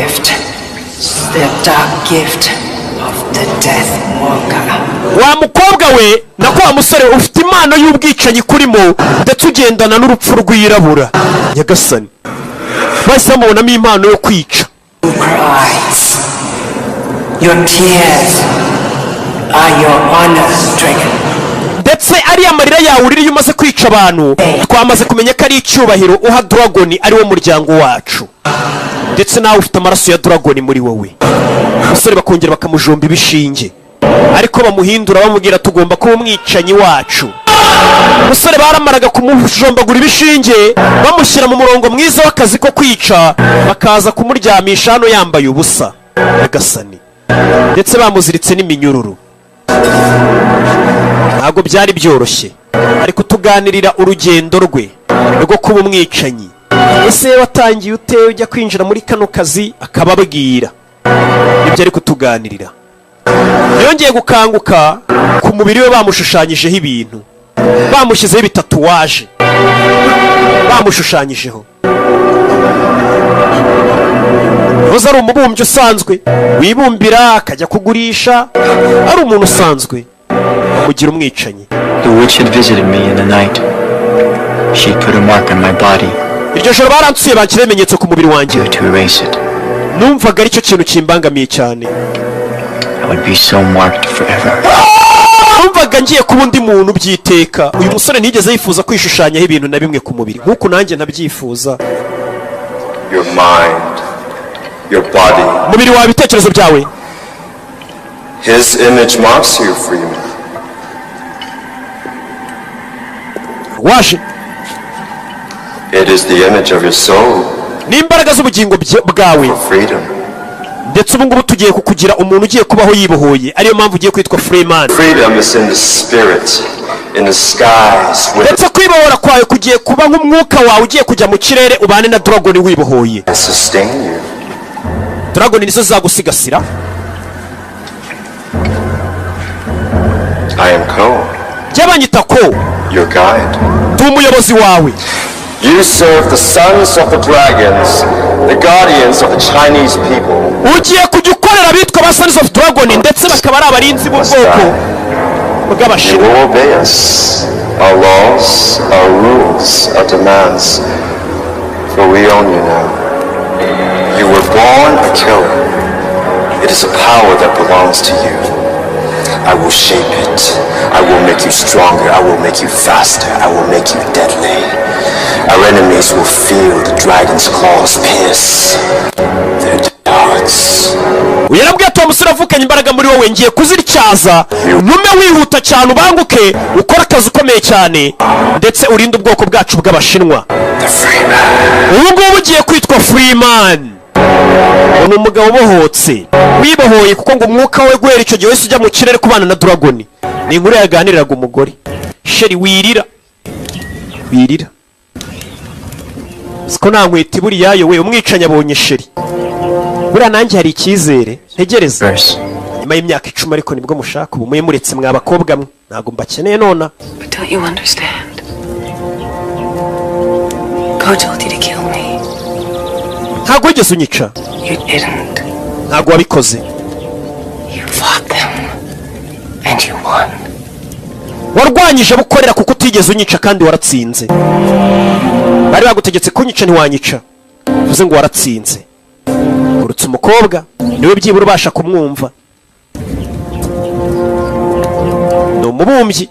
Wa mukobwa we na kwa musore ufite impano y'ubwicanyi kurimo ndetse ugendana n'urupfu rwirabura. Nyagasani bahise bamubonamo impano yo kwica. Ndetse ariya marira yawe uririye umaze kwica abantu twamaze kumenya ko ari icyubahiro uha dragon ari wo muryango wacu. Ndetse nawe ufite amaraso ya dragon muri wowe. Umusore bakongera bakamujomba ibishinge ariko bamuhindura bamubwira tugomba kuba umwicanyi wacu. Umusore baramaraga kumujombagura ibishinge bamushyira mu murongo mwiza w'akazi ko kwica bakaza kumuryamisha hano yambaye ubusa. Agasani ndetse bamuziritse n'iminyururu. ntabwo byari byoroshye, ari kutuganirira urugendo rwe rwo kuba umwicanyi. Ese watangiye ute ujya kwinjira muri kano kazi? Akababwira ibyo ari kutuganirira. Yongeye gukanguka ku mubiri we bamushushanyijeho ibintu, bamushyizeho ibitatuwaje, bamushushanyijeho. Yahoze ari umubumbyi usanzwe wibumbira akajya kugurisha, ari umuntu usanzwe, bamugira umwicanyi. The witch had visited me in the night. She put a mark on my body. Iryo joro baransuye banshyira ibimenyetso ku mubiri wanjye. To erase it. Numvaga aricyo kintu kimbangamiye cyane. I would be so marked forever. Numvaga ngiye kuba undi muntu byiteka. Uyu musore ntigeze yifuza kwishushanyaho ibintu na bimwe ku mubiri nk'uko nanjye nabyifuza. Your mind, your body. Mubiri wawe, ibitekerezo byawe. His image marks you, Freeman. Waje. It is the image of your soul. N'imbaraga z'ubugingo bwawe. Freedom. Ndetse ubu ngubu tugiye kukugira umuntu ugiye kubaho yibohoye, ariyo mpamvu ugiye kwitwa Freeman. Freedom is in the spirit, in the skies. Ndetse kwibohora kwawe kugiye kuba nk'umwuka wawe ugiye kujya mu kirere ubane na Dragon wibohoye. Sustain you. Dragon nizo zagusigasira. I am Ko. Byabanyita Ko. Your guide. Ndi umuyobozi wawe. You serve the sons of the dragons, the guardians of the Chinese people. Ugiye kujya ukorera bitwa ba Sons of Dragon ndetse bakaba ari abarinzi b'ubwoko bw'Abashinwa. You will obey us, our laws, our rules, our demands, for we own you now. You were born a killer. It is a power that belongs to you. I will shape it. I will make you stronger. I will make you faster. I will make you deadly. Our enemies will feel the dragon's claws pierce their hearts. Uyarabwiye ati umusore avukanye imbaraga muri wowe, ngiye kuziricyaza ntume wihuta cyane ubanguke ukora akazi ukomeye cyane ndetse urinde ubwoko bwacu bw'Abashinwa. Ubu ngubu ugiye kwitwa Freeman. Ni umugabo ubohotse wibohoye kuko ngo umwuka we guhera icyo gihe wese ujya mu kirere kubana na Dragon. Ni inkuru yaganiriraga umugore. Sheri wirira siko nta nkwita buriya we umwicanyi abonye Sheri. Buriya nanjye hari icyizere ntegereza nyuma y'imyaka 10 ariko nibwo mushaka ubu muretse mwa bakobwa mwe ntago mbakeneye nona. But don't you understand? God told you to kill me. Ntago wigeze unyica. You didn't. Ntago wabikoze. You fought them and you won. Warwanyije bukorera kuko utigeze unyica kandi waratsinze. Bari bagutegetse kunyica ntiwanyica. Uvuze ngo waratsinze. Urutse umukobwa niwe byibura ubasha kumwumva. No mubumbyi.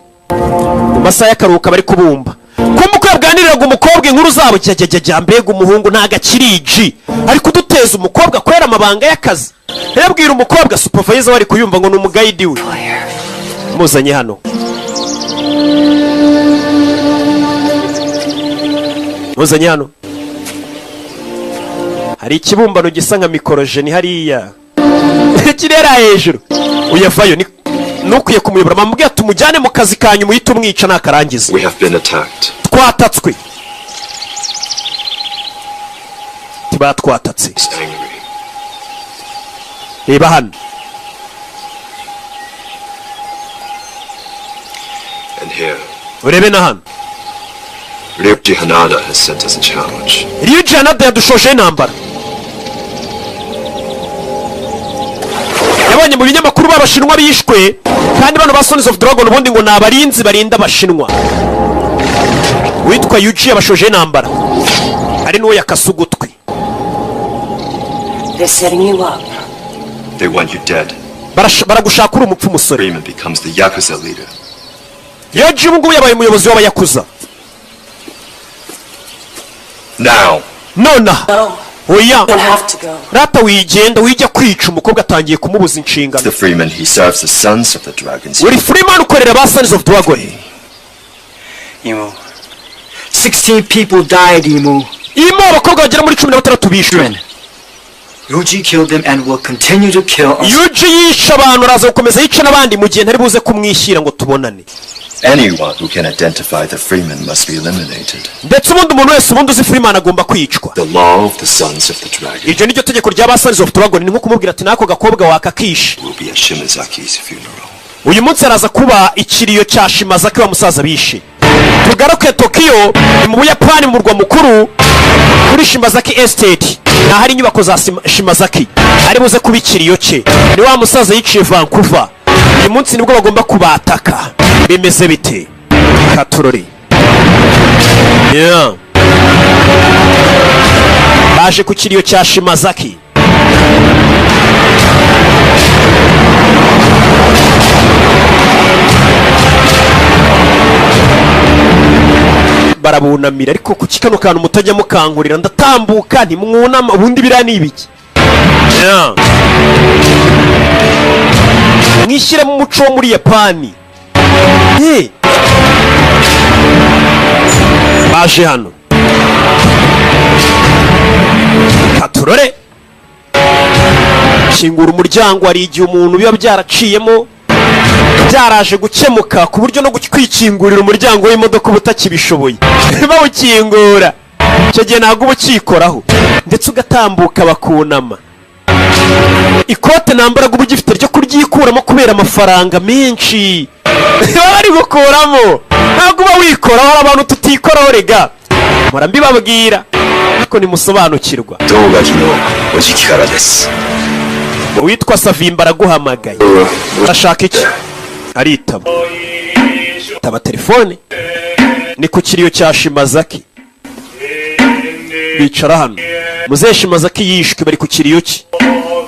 Mu masaha y'akaruhuka bari kubumba. Kumukwe bwaniriraga umukobwa inkuru zabo cyajya mbega umuhungu ntaga kiriji. Ari kuduteza umukobwa kwera amabanga y'akazi. Yabwira umukobwa supervisor wari kuyumva ngo n'umugayidi we. Muzanye hano. Muzanye hano. Hari ikibumbano gisa nka mikorojeni hariya. Kirera hejuru. Uyavayo ni nukwiye kumuyobora bamubwiye tumujyane mu kazi kanyu muhita umwica nakarangiza. We have been attacked. Twatatswe. Tiba twatatse. Reba hano. And here. Urebe na hano. Ryuji Hanada has sent us a challenge. Ryuji Hanada yadushoje intambara. Yabonye mu binyamakuru b'Abashinwa bishwe kandi bano ba Sons of Dragon ubundi ngo nabarinzi barinda Abashinwa. Witwa Yuji yabashoje intambara. Ari nuwo yakasugutwe. They're setting you up. They want you dead. Baragushaka uri umupfu musore. Freeman becomes the Yakuza leader. Yuji ubu ngubu yabaye umuyobozi w'Abayakuza. Now. Nona. Oya. You'll have to go. Rata wigenda wijya kwica umukobwa atangiye kumubuza inshingano. The Freeman, he serves the sons of the dragons. Uri Freeman ukorera ba Sons of Dragon. Imo. 16 people died, Imo. Imo abakobwa bagera muri 16 bishwe. Yuji killed them and will continue to kill us. Yuji yisha abantu araza gukomeza yica n'abandi mu gihe ntari buze kumwishyira ngo tubonane. Anyone who can identify the Freeman must be eliminated. Ndetse umuntu wese ubundi uzi Freeman agomba kwicwa. The law of the sons of the dragon. Iryo niryo tegeko ry'aba Sons of the Dragon, ni nko kumubwira ati nako gakobwa wakakisha. Will be at Shimazaki's funeral. Uyu munsi araza kuba ikiriyo cya Shimazaki wa musaza bishe. Tugaruke Tokyo mu Buyapani mu murwa mukuru kuri Shimazaki Estate. Na hari inyubako za Shimazaki. Ari buze kuba ikiriyo cye. Ni wa musaza yiciye Vancouver. Uyu munsi nibwo bagomba kubataka. Bimeze bite? Katurori. Yeah. Baje ku kiriyo cya Shimazaki. Barabunamira ariko ku kikano kantu mutajya mukangurira ndatambuka ntimwunama ubundi biriya ni ibiki? Yeah. Mwishyire mu muco wo muri Yapani. Hey. Baje hano. Katurore. Kingura umuryango, hari igihe umuntu biba byaraciyemo byaraje gukemuka ku buryo no kwikingurira umuryango w'imodoka ubutakibishoboye bawukingura icyo gihe ntabwo ubukikoraho ndetse ugatambuka bakunama. Ikote nambaraga ubu gifite ryo kuryikuramo kubera amafaranga menshi bari gukuramo, ntabwo uba wikoraho. Hari abantu tutikoraho rega, mpora mbibabwira ariko nimusobanukirwa. Uwitwa Savimba araguhamagaye. Urashaka iki? Aritaba. Taba telefone. Ni ku kiriyo cya Shimazaki. Bicara hano. Muzehe Shimazaki yishwe bari ku kiriyo cye.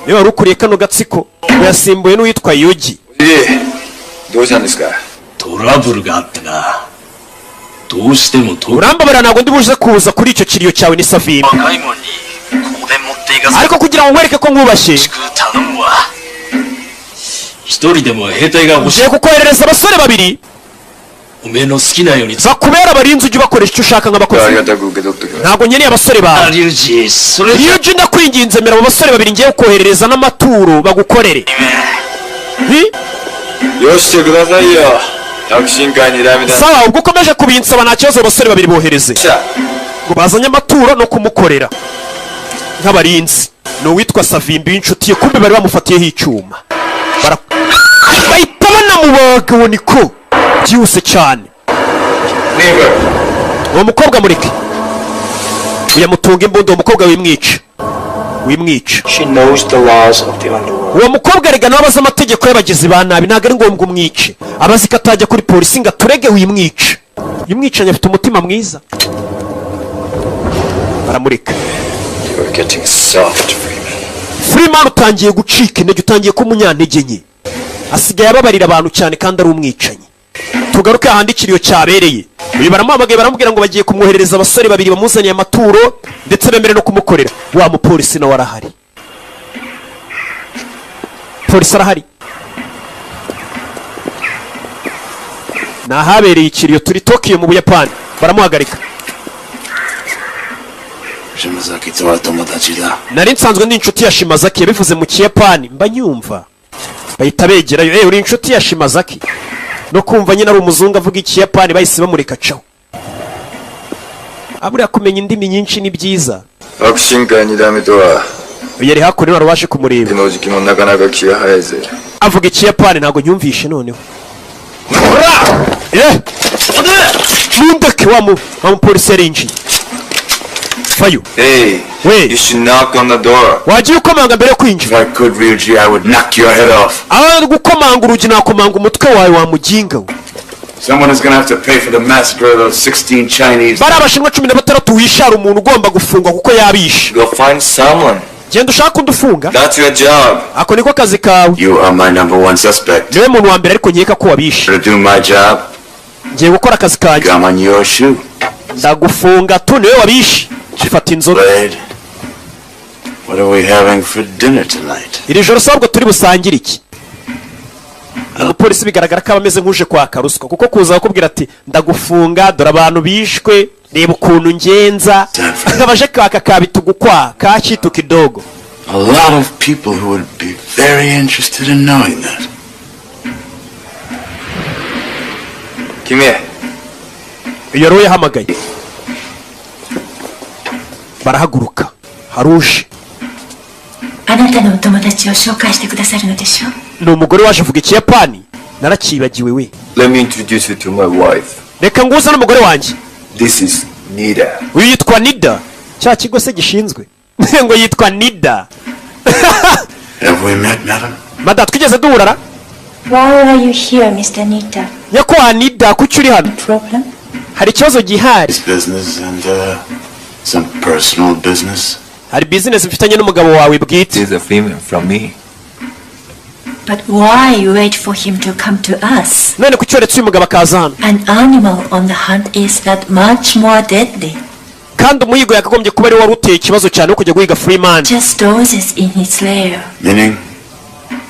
Niba warukuriye kano gatsiko yasimbuye n'uwitwa Yogi. Urambabara ntabwo ndi buze kuza kuri icyo kiriyo cyawe ni Savimba. Ariko kugira ngo nkwereke ko nkubashye ugiye kukoherereza abasore babiri bakubera abarinzi, ujye ubakoresha icyo ushaka nk'abakozi. Ntabwo nkeneye abasore bawe. Ryuji ndakwinginze mera abo basore babiri ngiye kukoherereza n'amaturo bagukorere. Sawa, ubwo ukomeje kubinsaba nta kibazo, abasore babiri bohereze ngo bazanye amaturo no kumukorera nk'abarinzi. Ni uwitwa Savimbi w'inshuti ye, kumbe bari bamufatiyeho icyuma bahita banamubaga. Uwo niko byihuse cyane. Uwo mukobwa mureke, uyamutunga imbunda. Uwo mukobwa wimwica. Uwo mukobwa rega nawe abazi amategeko y'abagizi ba nabi, ntabwo ari ngombwa umwice. Abazi ko atajya kuri polisi ngo aturege wimwica. Uyu mwicanye afite umutima mwiza. Baramureka. Freeman utangiye gucika intege, utangiye ko umunyantege nke. Asigaye ababarira abantu cyane kandi ari umwicanyi. Tugaruke ahandi ikiriyo cyabereye. Uyu baramuhamagaye baramubwira ngo bagiye kumwoherereza abasore babiri bamuzaniye amaturo ndetse bemere no kumukorera. Wa mupolisi nawe arahari. Polisi arahari. Nahabereye ikiriyo turi Tokyo mu Buyapani. Baramuhagarika. Nari nsanzwe ndi inshuti ya Shimazaki, yabivuze mu Kiyapani mba nyumva. Bahita begerayo, uri inshuti ya Shimazaki? No kumva nyine ari umuzungu avuga Ikiyapani bahise bamureka caho. Aburiya kumenya indimi nyinshi ni byiza. Yari hakuno wari waje kumureba. Avuga Ikiyapani ntabwo nyumvishe noneho. Mundeke wa mupolisi yarinjiye. Fayu. Hey, wait. You should knock on the door. Wagiye ukomanga mbere yo kwinjira. If I could, Ryuji, I would knock your head off. Gukomanga urugi nakomanga umutwe wawe wa muginga. Someone is gonna have to pay for the massacre of those 16 Chinese. Bari abashinwa 16 wishara umuntu ugomba gufungwa kuko yabishe. Go find someone. Genda ushaka undufunga. That's your job. Ako niko kazi kawe. You are my number one suspect. Niwe muntu wa mbere ariko nkeka ko wabishe. To do my job. Ngiye gukora akazi kanjye. Come on your shoe. Ndagufunga tu niwe wabishe. Fata inzoga. What are we having for dinner tonight? Iri joro sabwo turi busangire iki? Umupolisi bigaragara ko abameze nkuje kwa karuswa kuko kuza bakubwira ati ndagufunga dore abantu bishwe reba ukuntu ngenza akabaje kwaka kabitugu kwa kachituka kidogo A lot of people who would be very interested in knowing that. Come here. iyo rero yahamagaye barahaguruka haruje あなたのお友達を紹介してくださるのでしょう。ni umugore waje avuga ikiyapani narakibagiwe we. Let me introduce you to my wife. reka nguze n'umugore wanjye. This is Nida. uyu yitwa Nida. cya kigo se gishinzwe ngo yitwa Nida. Have we met, madam? Mada twigeze duhurara? Why are you here, Mr. Nita? Nyakwa Nida kuki uri hano? Problem? hari ikibazo gihari. Business and some personal business. hari business mfitanye n'umugabo wawe bwite. This is a female from me. But why you wait for him to come to us? none kuki uretse uyu mugabo akaza hano? An animal on the hunt is that much more deadly. kandi umuhigo yakagombye kuba ari wari uteye ikibazo cyane wo kujya guhiga Freeman. Just dozes in his lair. Meaning?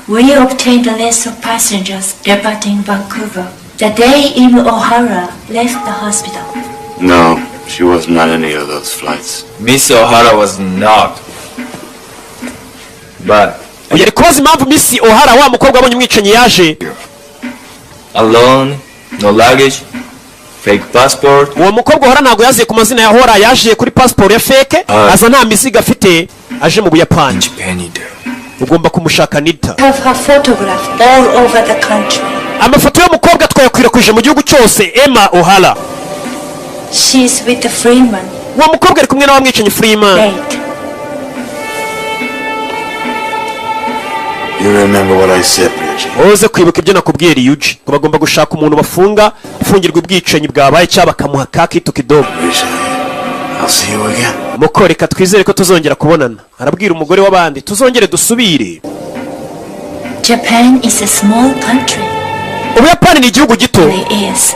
We obtained a list of passengers departing Vancouver the day Amy O'Hara left the hospital. No, she wasn't on any of those flights. Miss O'Hara was not. But yari kubaza impamvu Miss O'Hara wa mukobwa abonye umwicanyi yaje. Alone, no luggage, fake passport. uwo mukobwa O'Hara ntabwo yaziye ku mazina ya O'Hara, yaje kuri passport ya fake. aza nta mizigo afite, aje mu Buyapani. ugomba kumushaka Nita. Have her photographed all over the country. amafoto y'umukobwa twayakwirakwije mu gihugu cyose. Emma O'Hara. She's with the Freeman. uwo mukobwa ari kumwe n'abamwicanyi Freeman. Right. You remember what I said, Ryuji? uze kwibuka ibyo nakubwiye Ryuji, ngo bagomba gushaka umuntu bafunga ufungirwa ubwicanyi bwabaye cyangwa bakamuha kakitu kidogo. I'll see you again. muko reka twizere ko tuzongera kubonana. arabwira umugore w'abandi tuzongere dusubire. Japan is a small country. Ubuyapani ni igihugu gito. It is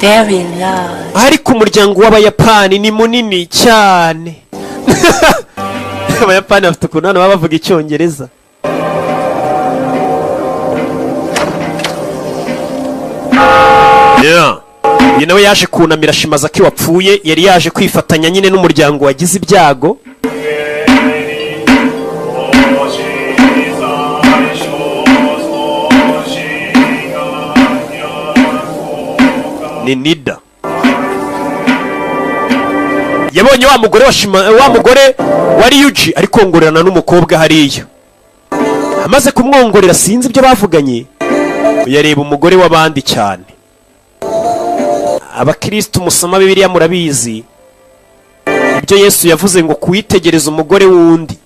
very large. ariko umuryango w'Abayapani ni munini cyane. Abayapani bafite ukuntu hano baba bavuga icyongereza. Yeah. Uyu nawe yaje kunamira Shimazaki wapfuye, yari yaje kwifatanya nyine n'umuryango wagize ibyago. ni Nida. yabonye wa mugore wa Ryuji ari kongorerana n'umukobwa hariya. amaze kumwongorera sinzi ibyo bavuganye, yareba umugore w'abandi cyane. abakristo musoma Bibiliya murabizi ibyo Yesu yavuze ngo kuwitegereza umugore wundi.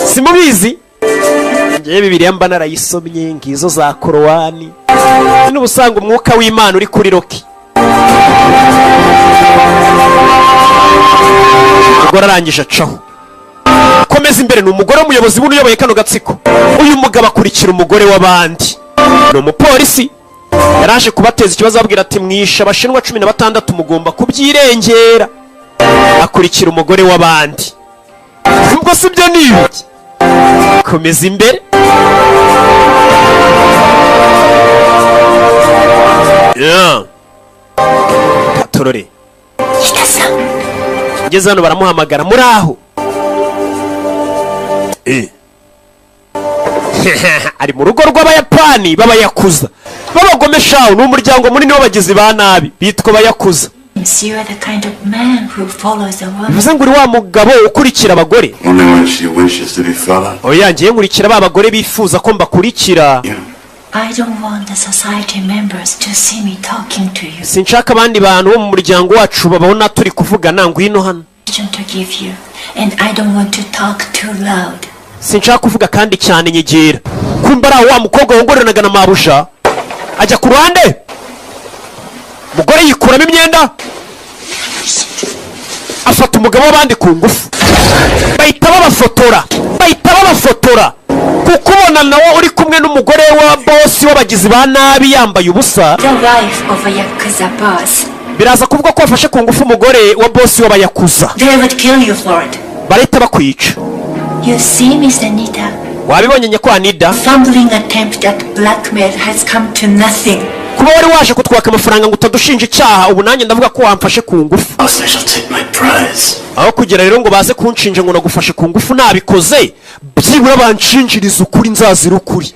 simubizi ngiye Bibiliya mba narayisomye ngizo za Korowani. n'ubusanga umwuka w'Imana uri kuri Roki. umugore arangije acaho. komeza imbere ni umugore w'umuyobozi w'uyoboye kano gatsiko. uyu mugabo akurikira umugore w'abandi. ni umupolisi yaraje kubateza ikibazo ababwira ati mwishe abashinwa 16 mugomba kubyirengera. akurikira umugore w'abandi. ubwo si byo nibiki. komeza imbere. Katorore ngeze hano baramuhamagara muri aho. ari mu rugo rw'Abayapani b'abayakuza b'abagomeshaho. ni umuryango munini w'abagizi ba nabi bitwa Abayakuza. bivuze ngo uri wa mugabo ukurikira abagore. oya ngiye nkurikira ba bagore bifuza ko mbakurikira. sinshaka abandi bantu bo mu muryango wacu babona turi kuvugana. ngwino hano. sinshaka kuvuga kandi cyane nyegera. kumba ari wa mukobwa wongoranaga na mabuja ajya ku ruhande. umugore yikuramo imyenda afata umugabo w'abandi ku ngufu. bahita babafotora kuko ubona nawe uri kumwe n'umugore wa bosi w'abagizi ba nabi yambaye ubusa. biraza kuvuga ko wafashe ku ngufu umugore wa bosi w'Abayakuza. barahita bakwica. You see, Miss Anita. wabibonye nyakwa Nida. Fumbling attempt at blackmail has come to nothing. kuba wari waje kutwaka amafaranga ngo utadushinja icyaha, ubu nanjye ndavuga ko wamfashe ku ngufu. Aho kugera rero ngo baze kunshinja ngo nagufashe ku ngufu nabikoze, byibura banshinjiriza ukuri, nzazira ukuri.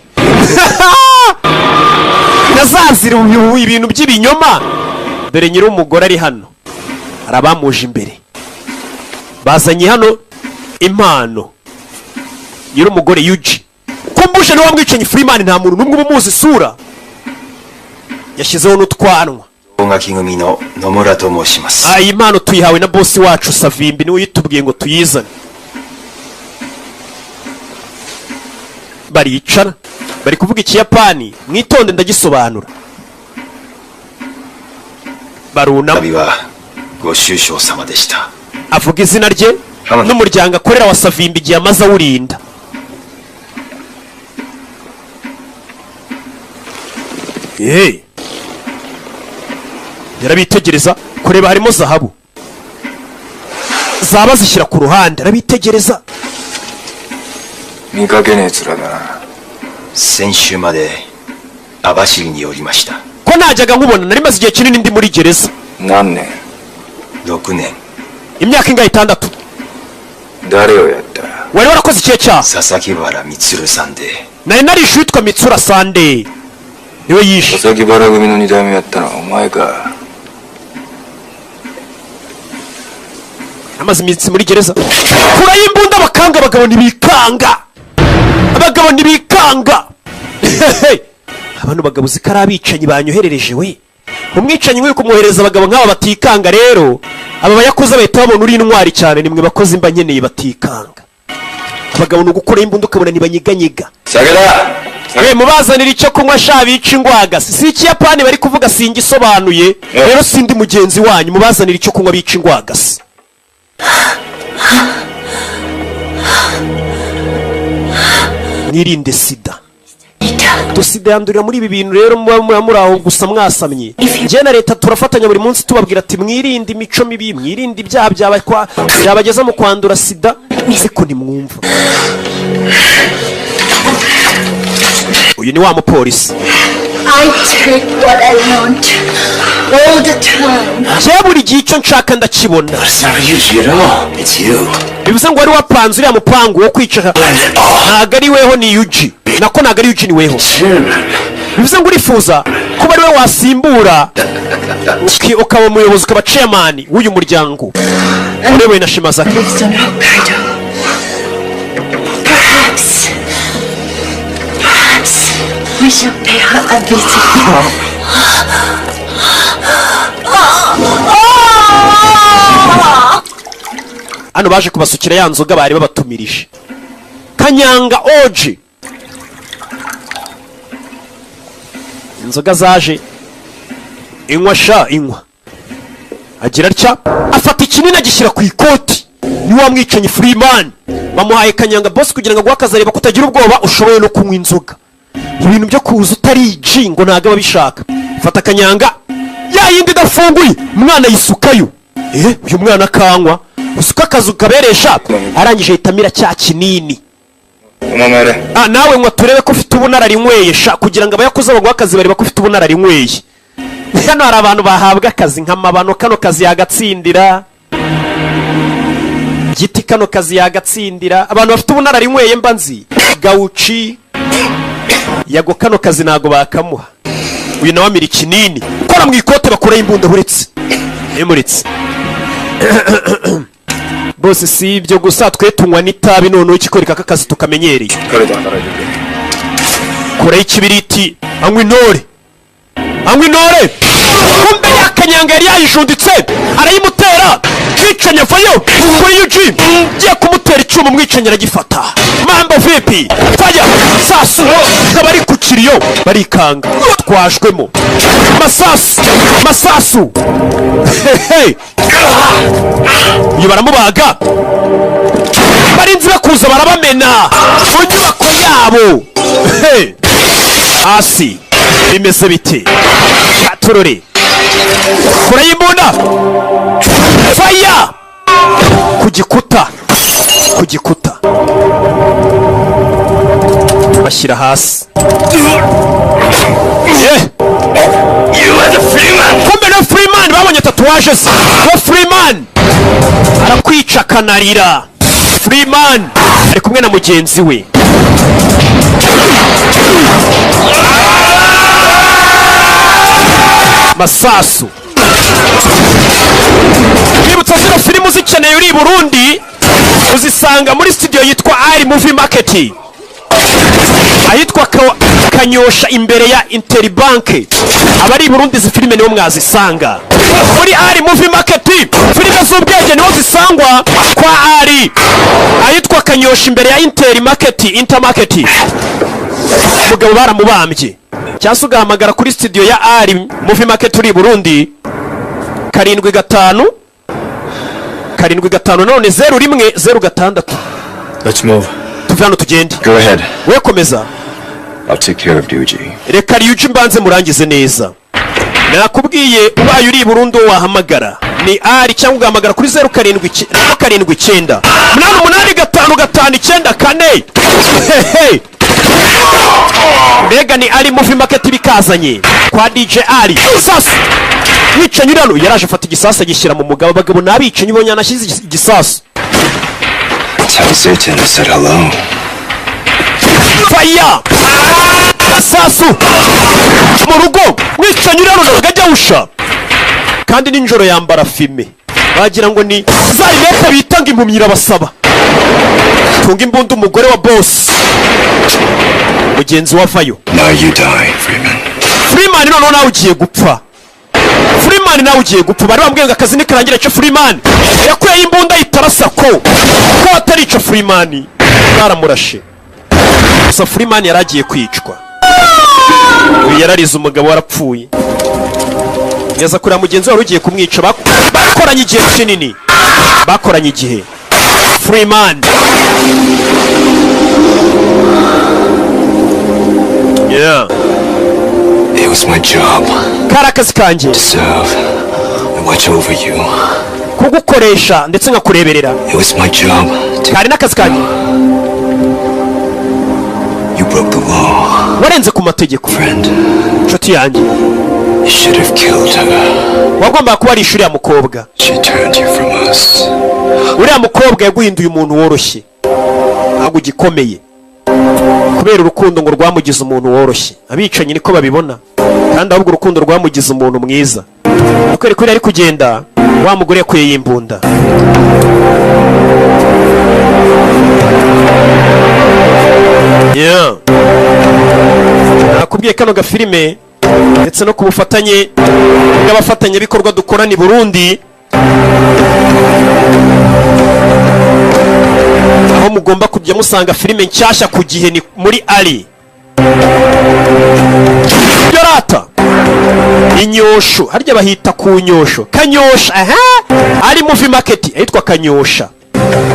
Nazazira ibintu by'ibinyoma. Dore nyiri umugore ari hano, arabamuje imbere, bazanye hano impano. Nyiri umugore Yuji, kumbuje niwe wamwicanyi Freeman, nta muntu n'umwe umuzi isura. Yashyizeho n'utwanwa. Iyi mpano tuyihawe na boss wacu Savimbi, niwe yitubwiye ngo tuyizane. Baricara bari kuvuga Ikiyapani, mwitonde ndagisobanura. Barunama, avuga izina rye n'umuryango akorera wa Savimbi igihe amaze awurinda. Yarabitegereza, kureba harimo zahabu, zaba zishyira ku ruhande, arabitegereza. Ko najyaga nkubona, nari maze igihe kinini ndi muri gereza. Imyaka ingahe? 6. Wari warakoze ikihe cyaha? Nari narishe witwa Mitsura Sande, niwe yishe. Amaze iminsi muri gereza. Kurayo imbunda bakanga, abagabo ntibikanga, abagabo ntibikanga. Abantu bagabo zikari abicanyi banyoherereje we. Umwicanyi nk'uyu kumwohereza abagabo nk'aba batikanga rero, aba bayakoze bahita babona uri intwari cyane. Nimwe bakoze imba nkeneye batikanga. Abagabo ni ugukora imbunda ukabona ntibanyeganyega. Mubazanira icyo kunywa sha bica ingwaga. Si Ikiyapani bari kuvuga, singisobanuye rero, sindi mugenzi wanyu. Mubazanira icyo kunywa bica ingwaga. Mwirinde sida. Sida yandurira muri ibi bintu rero, muba muri aho gusa mwasamye. Njye na leta turafatanya buri munsi tubabwira ati mwirinde imico mibi, mwirinde ibyaha byabageza mu kwandura sida, ariko ntimwumva. Uyu ni wa mupolisi. Njye buri gihe icyo nshaka ndakibona. Bivuze ngo wari wapanze uriya mupangu wo kwica, ntago ari weho, ni Yuji. Nako ntago ari Yuji, ni weho. Bivuze ngo urifuza kuba ari we wasimbura ukaba umuyobozi, ukaba chairman w'uyu muryango urewe na Shimazaki. We shall pay her a visit. Hano baje kubasukira ya nzoga bari babatumirije, Kanyanga Oji. Inzoga zaje, inywa sha inywa. Agira atya, afata ikinini agishyira ku ikoti. Ni wa mwicanyi Freeman. Bamuhaye Kanyanga boss kugira ngo agwakaze, areba kutagira ubwoba, ushoboye no kunywa inzoga. Ibintu byo kuza utari G ngo ntago babishaka. Fata Kanyanga ya yindi dafunguye, umwana yisukayo. Uyu mwana kanywa, usuka akazu kaberesha, arangije itamira cya kinini. Nawe ngo turebe ko ufite ubunararinyweye sha, kugira ngo abayakoze bagwa akazi bari bakufite ubunararinyweye. Hano hari abantu bahabwa akazi nk'amabano, kano kazi yagatsindira. Giti kano kazi yagatsindira. Abantu bafite ubunararinyweye mba nzi Gauchi Yago, kano kazi nago bakamuha. Uyu nawe amira ikinini, kora mu ikote bakuraho imbunda buretse. Emuretse. Bose si ibyo gusa, twe tunywa n'itabi, none ikikwereka ko akazi tukamenyereye. Kuraho ikibiriti, anywa intore. Kumbe ya Kanyanga yari yayijunditse, arayimutera. Mwicanye vayo kuri Yuji, ngiye kumutera icyuma, umwicanye aragifata. Mambo vipi? Faya sasu, bari ku kiriyo barikanga, twashwemo masasu. Iyo baramubaga, barinzi bakuza barabamena mu nyubako yabo. Hasi bimeze bite? Turore kurayimbunda, faya ku gikuta bashyira hasi. babonye tatuwaje ze ngo Freeman arakwica akanarira. Freeman ari kumwe na mugenzi we. Masasu. Nibutsa zino filmu zikeneye uri Burundi uzisanga muri studio yitwa Ali Movie Market. Ahitwa Kanyosha imbere ya Interbank. Abari Burundi izi filime niho mwazisanga. Muri Ali Movie Market filime z'ubwenge niho zisangwa kwa Ali. Ahitwa Kanyosha imbere ya Intermarket. Mugabo baramubambye. Cyangwa ugahamagara kuri studio ya Ali Movie Market uri Burundi 75 none 0106. Let's move. Tuvano tugende. Go ahead. We komeza. I'll take care of Ryuji. Reka Ryuji mbanze murangize neza. Nakubwiye ubaye uri Burundi wahamagara ni Ali cyangwa ugahamagara kuri 0779 885594. Hehe. Mbega ni Ali Movie Market bikazanye kwa DJ Ali. Sasa wicanyi rano yaraje afata igisasa gishyira mu mugabo bagabo nabicanyi bonye anashyize igisasa. Tell Satan I said hello. Fire! Sasu! Mu rugo wicanyi rano gajya usha. Kandi ninjoro yambara filme. Bagira ngo ni zari mete bitanga impumyira basaba. Tunga imbunda umugore wa boss. Mugenzi wavayo. Now you die, Freeman. Freeman none nawe ugiye gupfa. Freeman nawe ugiye gupfa. Bari bambwiye ngo akazi nikarangira cyo Freeman. Yakuye imbunda itarasa ko atari cyo Freeman. Baramurashe. Gusa Freeman yaragiye kwicwa. Uyu yararize umugabo warapfuye. Yaza kuri mugenzi wari ugiye kumwica bakoranye igihe kinini. Bakoranye igihe. Freeman. Yeah. It was my job. Karakazi kanje. To serve and watch over you. Kugukoresha ndetse ngakureberera. It was my job. Kari nakazi kanje. You broke the law. Warenze ku mategeko. Friend. Nshuti yanjye. You should have killed her. Wagomba kuba ari ishuri ya mukobwa. She turned you from us. Uriya mukobwa yaguhinduye umuntu woroshye. Ntabwo gikomeye. Kubera urukundo ngo rwamugize umuntu woroshye. Abicanyi niko babibona. Kandi ahubwo urukundo rwamugize umuntu mwiza. Ukwere kuri ari kugenda wa mugore yakuye yimbunda. Yeah. Nakubwiye kano gafilime ndetse no kubufatanye bw'abafatanya bikorwa dukorana i Burundi. Aho mugomba kujya musanga filime nshyashya ku gihe ni muri Ali. Yorata. Inyosho, harya bahita ku nyosho. Kanyosha, Ali Movie Market ahitwa Kanyosha.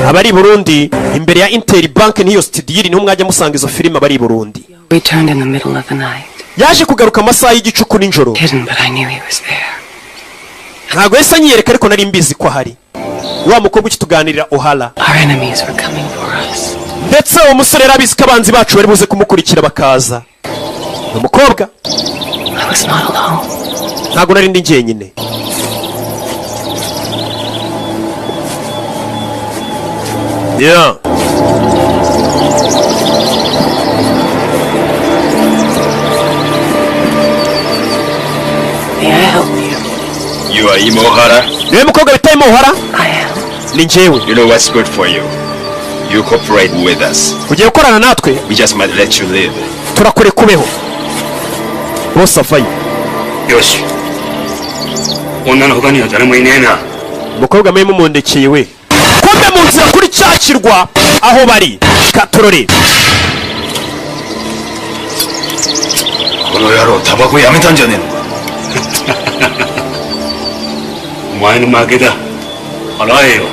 Abari Burundi imbere ya Interbank niyo studio niho mwajya musanga izo filime abari Burundi. Returned in the middle of the night. Yaje kugaruka amasaha y'igicuku ninjoro. Hidden, but I knew he was there. Ntago yesa nyereka ariko nari mbizi ko hari. Wa mukobwa ukituganirira Ohala. Our enemies were coming for us. Ndetse uwo musore yarabizi ko abanzi bacu bari buze kumukurikira bakaza. Umukobwa. I was not alone. Ntago nari ndi njyenyine. Yeah. May I help you? You are Imohara? Niwe mukobwa bita Imohara? I am. Ni njyewe. You know what's good for you. You cooperate with us. Ugiye gukorana natwe? We just might let you live. Turakore kubeho. Boss afayo. Yoshi. Umukobwa mwe mumundekeye we. Kombe mu nzira kuri cyakirwa aho bari. Katorore. Kono yaro tabako yametan janen. Mwana mageda. Arayo.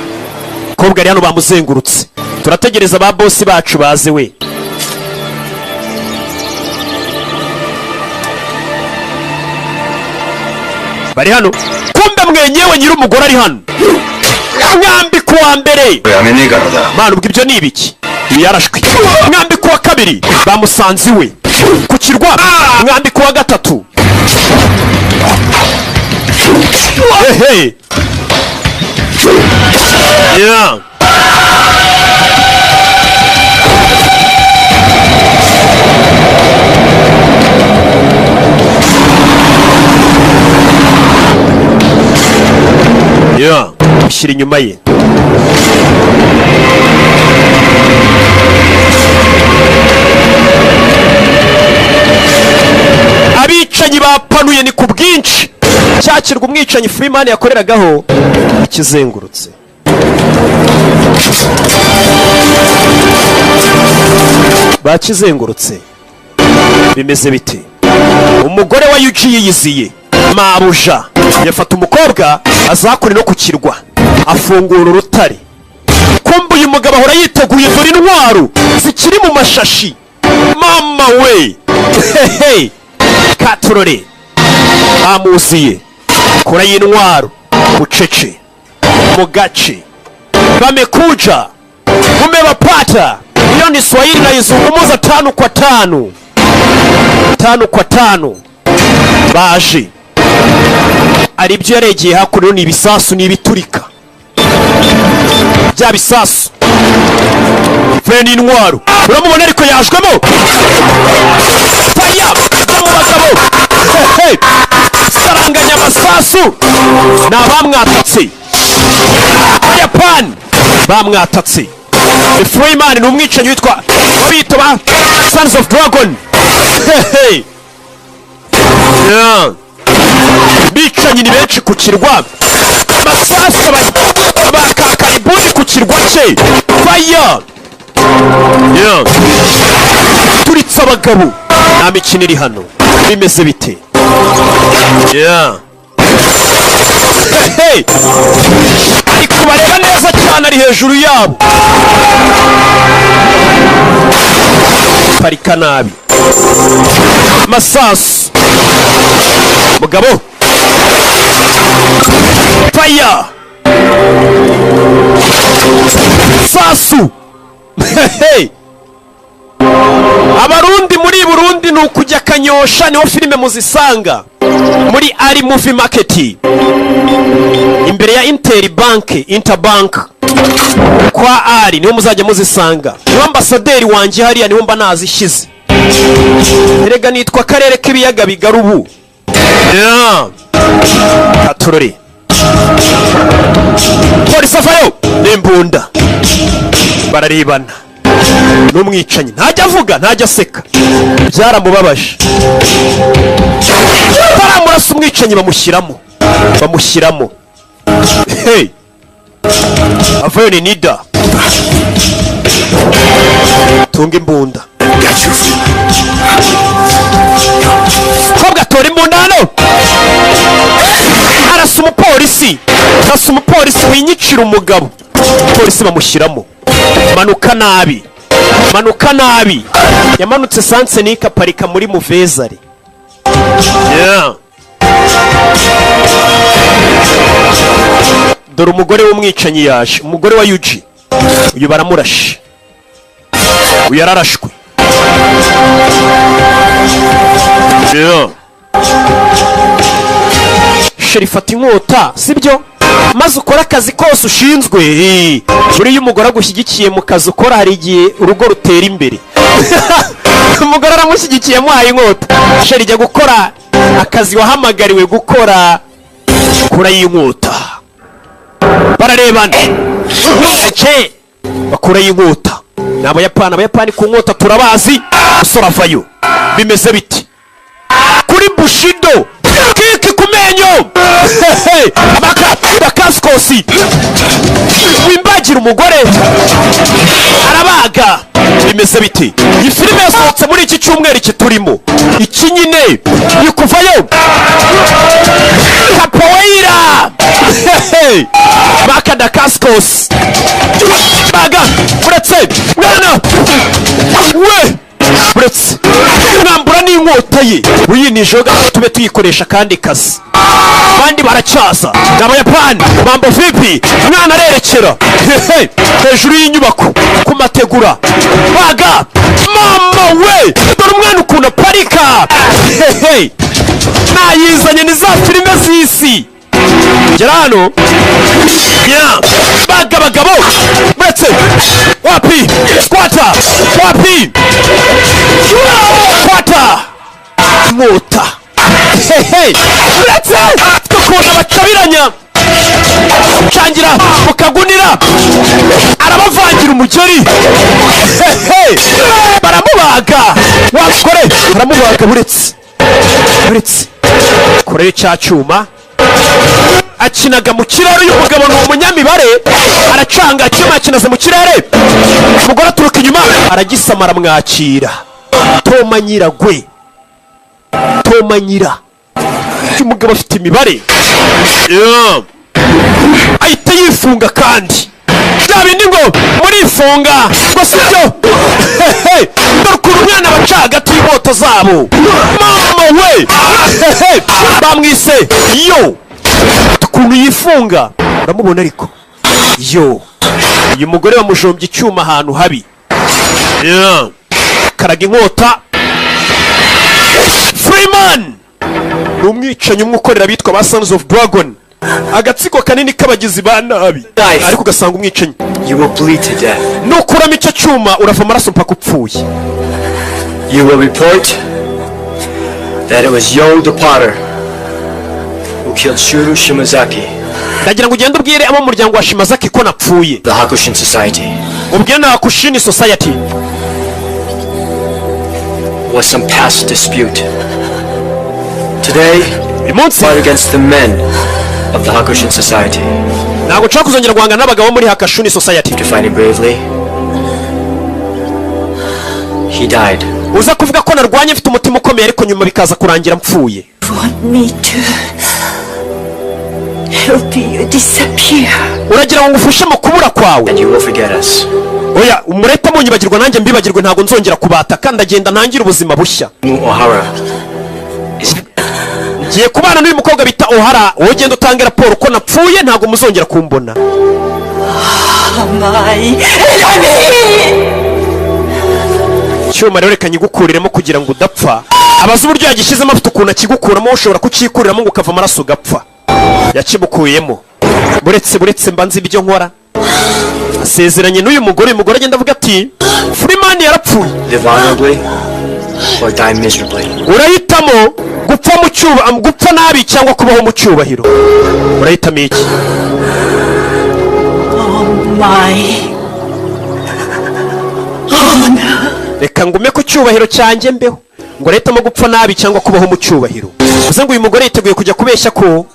Kobwa ari hano bamuzengurutse. Turategereza ba boss bacu baze we. Bari hano. Kumbe mwenyewe nyiri umugore ari hano. Mwambi kuwa mbere. Manu ubwo ibyo ni ibiki? Yarashwe. Mwambi kuwa kabiri bamusanze iwe. Ku kirwa mwambi kuwa gatatu. hehe. Yeah. Yeah. Ushyira inyuma ye. Abicanyi bapanuye ni ku bwinshi. Cyakirwa umwicanyi Freeman yakoreragaho kizengurutse. Bakizengurutse. Bimeze bite? Umugore wa Yuji yiyiziye. Mabuja yafata umukobwa azakuri no kukirwa. Afungura urutare. Kumbu uyu mugabo ahora yiteguye dore intwaro zikiri mu mashashi. Mama we. Hehe. Katurore. Amuziye. Kura y'intwaro. Bucece. Mu gace. Bamekuja. Umewapata. Hiyo ni Swahili na izungumuza 5 kwa 5. 5 kwa 5. Baje. Aribyo yaregeye hakuno ni ibisasu ni ibiturika. Bya bisasu. Feni intwaro. Uramubona ariko yajwemo. Faya. Bagabo. Hey. Saranganya amasasu. Nabamwatatse. Japan. Bamwatatse. Freeman ni umwicanyi witwa wabita ba Sons of Dragon. Hey. Yeah. Bicanyi ni benshi ku kirwa. Amasasu bakakaribuni ku kirwa cye. Fire. Yeah. Turitsa abagabo. Nta mikino iri hano. Bimeze bite? Yeah. Hey. Ari kubareba neza cyane ari hejuru yabo. Parika nabi. Masasu. Mugabo. Fire. Sasu. Hey. Abarundi muri Burundi nukujya Kanyosha niho filime muzisanga. Muri Ari Movie Market. Imbere ya Interbank. Kwa Ari niho muzajya muzisanga. Ni ambasaderi wanje hariya niho mba nazishize. Erega nitwa karere k'ibiyaga bigarubu. Yeah. Katurore. Polisi avayo n'imbunda. Bararebana. N'umwicanyi ntajya avuga ntajya aseka. Byaramubabaje. Baramurasa umwicanyi bamushyiramo. Hey. Avayo ni Nida. Tunga imbunda. Kobwa tora imbunda hano. Arasa umupolisi winyicira umugabo. Polisi bamushyiramo. Manuka nabi. Yamanutse sanse nika parika muri Muvezari. Yeah. Dore umugore w'umwicanyi yaje. Umugore wa Yuji. Uyu baramurashe. Uyu yararashwe. Yeah. Sherifata inkota sibyo? Maze ukora akazi kose ushinzwe. Buri y'umugore agushyigikiye mu kazi ukora hari igihe urugo rutera imbere. Umugore aramushyigikiye muhaye inkota. Sheri jya gukora akazi wahamagariwe gukora. Kura y'inkota. Bararebana. Ece. Bakura y'inkota. Abayapani ku nkota turabazi. Usora vayo. Bimeze biti. Kuri Bushido. Kiki kumenyo. Bakaskosi. Wimbagira umugore. Arabaga. Bimeze biti. Iyi filime yasohotse muri iki cyumweru kiturimo. Iki nyine yukuvayo. Capoeira. Bakadakaskos. Baga. Uretse. Mwana. We. Uretse. Mwambura n'inkota ye. Uyi ni joga tube tuyikoresha kandi kazi. Bandi baracyaza. N'abayapani. Mambo vipi? Mwana arerekera. Hejuru y'inyubako. Ku mategura. Baga. Mama we. Dore umwana ukuntu parika. Nayizanye ni za filime z'isi. gera hano bagabo uretse wapi squatter wapi squatter inkota uretse tukunda bacabiranya cangira mukagunira arabavangira umugeri baramubaga wakore baramubaga uretse korera cya cyuma akinaga mu kirere. uyu mugabo ni umunyamibare aracanga icyuma akinaze mu kirere. umugore aturuka inyuma aragisama aramwakira. Toma nyiragwe Toma nyira. uyu mugabo afite imibare ahita yifunga kandi bya bindi ngo murifunga ngo sibyo. dore ukuntu umwana baca hagati y'imoto zabo mama we bamwise yo ukuntu yifunga uramubona ariko yo. uyu mugore bamujombye icyuma ahantu habi karaga inkota. Freeman ni umwicanyi umwe ukorera bitwa ba Sons of Dragon, agatsiko kanini k'abagizi ba nabi ariko ugasanga umwicanyi. nukuramo icyo cyuma urava amaraso mpaka upfuye. You will report that it was Yo the Potter who killed Shuru Shimazaki. ndagira ngo ugende ubwire abo mu muryango wa Shimazaki ko napfuye. The Hakushin Society. ubwire na Hakushin Society. Was some past dispute. Today, fight against the men of the Hakushin Society. ntabwo nshaka kuzongera guhangana n'abagabo muri Hakushin Society. To fight him bravely. He died. uza kuvuga ko narwanye mfite umutima ukomeye ariko nyuma bikaza kurangira mpfuye. Want me to help you disappear? uragira ngo ngufashe mu kubura kwawe. And you will forget us. oya umureta munyibagirwa nanjye mbibagirwe ntabwo nzongera kubata kandi agenda ntangira ubuzima bushya. O'Hara. ngiye kubana n'uyu mukobwa bita O'Hara. wowe genda utange raporo ko napfuye ntabwo muzongera kumbona. cyuma rero reka nyigukuriremo kugira ngo udapfa. abaza uburyo yagishyizemo afite ukuntu akigukuramo ushobora kucyikuriramo ngo ukava amaraso ugapfa. yakimukuyemo. buretse mba nzi ibyo nkora. asezeranye n'uyu mugore. uyu mugore agenda avuga ati Freeman yarapfuye. Live honorably or die miserably. urahitamo gupfa nabi cyangwa kubaho mu cyubahiro. urahitamo iki? reka ngume ku cyubahiro cyanjye mbeho. ngo urahitamo gupfa nabi cyangwa kubaho mu cyubahiro. uze ngo uyu mugore yiteguye kujya kubeshya ko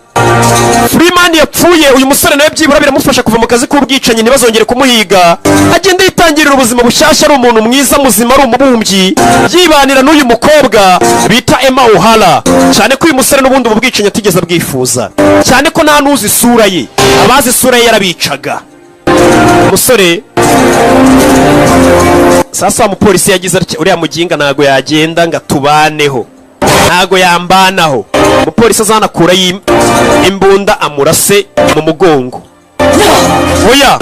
Freeman yapfuye. uyu musore nawe byibura biramufasha kuva mu kazi k'ubwicanyi ntibazongere kumuhiga. agenda yitangirira ubuzima bushyashya ari umuntu mwiza muzima ari umubumbyi yibanira n'uyu mukobwa bita Emma O'Hara. cyane ko uyu musore n'ubundi ubu bwicanyi atigeze abwifuza. cyane ko nta n'uzi isura ye. abazi isura ye yarabicaga. umusore sasa umupolisi yagize ati uriya muginga ntago yagenda ngo tubaneho. ntago yambanaho. umupolisi azanakura imbunda amurase mu mugongo. oya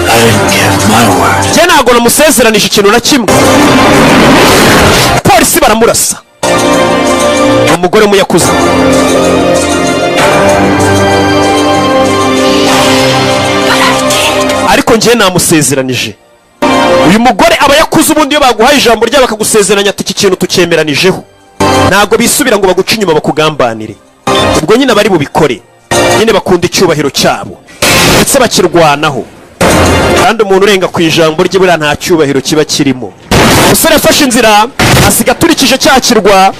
njye ntago namusezeranije ikintu na kimwe. polisi baramurasa. umugore muyakuze. ariko njye namusezeranije. uyu mugore aba yakuze ubundi iyo baguhaye ijambo ryabo bakagusezeranya ati iki kintu tucyemeranijeho. ntabwo bisubira ngo baguce inyuma bakugambanire. ubwo nyine bari bubikore. nyine bakunda icyubahiro cyabo ndetse bakirwanaho. kandi umuntu urenga ku ijambo rye buriya nta cyubahiro kiba kirimo. umusore yafashe inzira asiga aturikije cya kirwa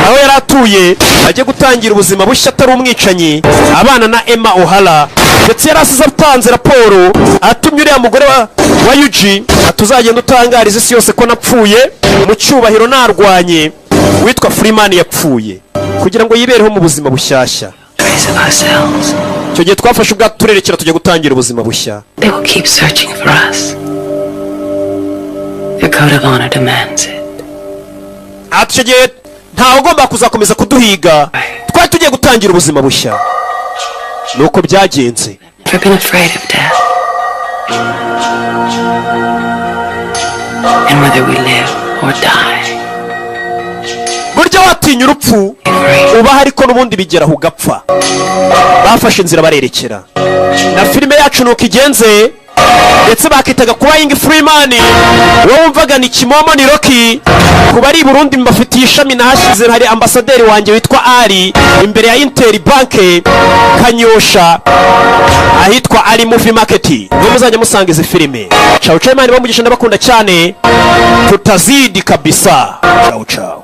aho yari atuye ajye gutangira ubuzima bushya atari umwicanyi abana na Emma O'Hara. ndetse yari asize atanze raporo atumye uriya mugore wa Yuji atuzagenda utangariza isi yose ko napfuye mu cyubahiro narwanye witwa Freeman yapfuye kugira ngo yibereho mu buzima bushyashya. icyo gihe twafashe ubwato turerekera tujya gutangira ubuzima bushya. They will keep searching for us. The code of honor demands it. icyo gihe ntawe ugomba kuzakomeza kuduhiga. twari tugiye gutangira ubuzima bushya. nuko byagenze. I've been afraid of death. And whether we live or die, burya watinya urupfu ubaho ariko n'ubundi bigeraho ugapfa. Bafashe inzira barerekera na filime yacu nuko igenze ndetse bakitaga kuba Young Freeman wowe wumvaga ni Kimomo ni Rocky kuba ari Burundi mbafitiye ishami nahashyize hari ambasaderi wanjye witwa Ali imbere ya Inter Bank Kanyosha ahitwa Ali Movie Market niho muzajya musanga izi filime. Ciao ciao Imana bamugisha ndabakunda cyane tutazidi kabisa. Ciao ciao.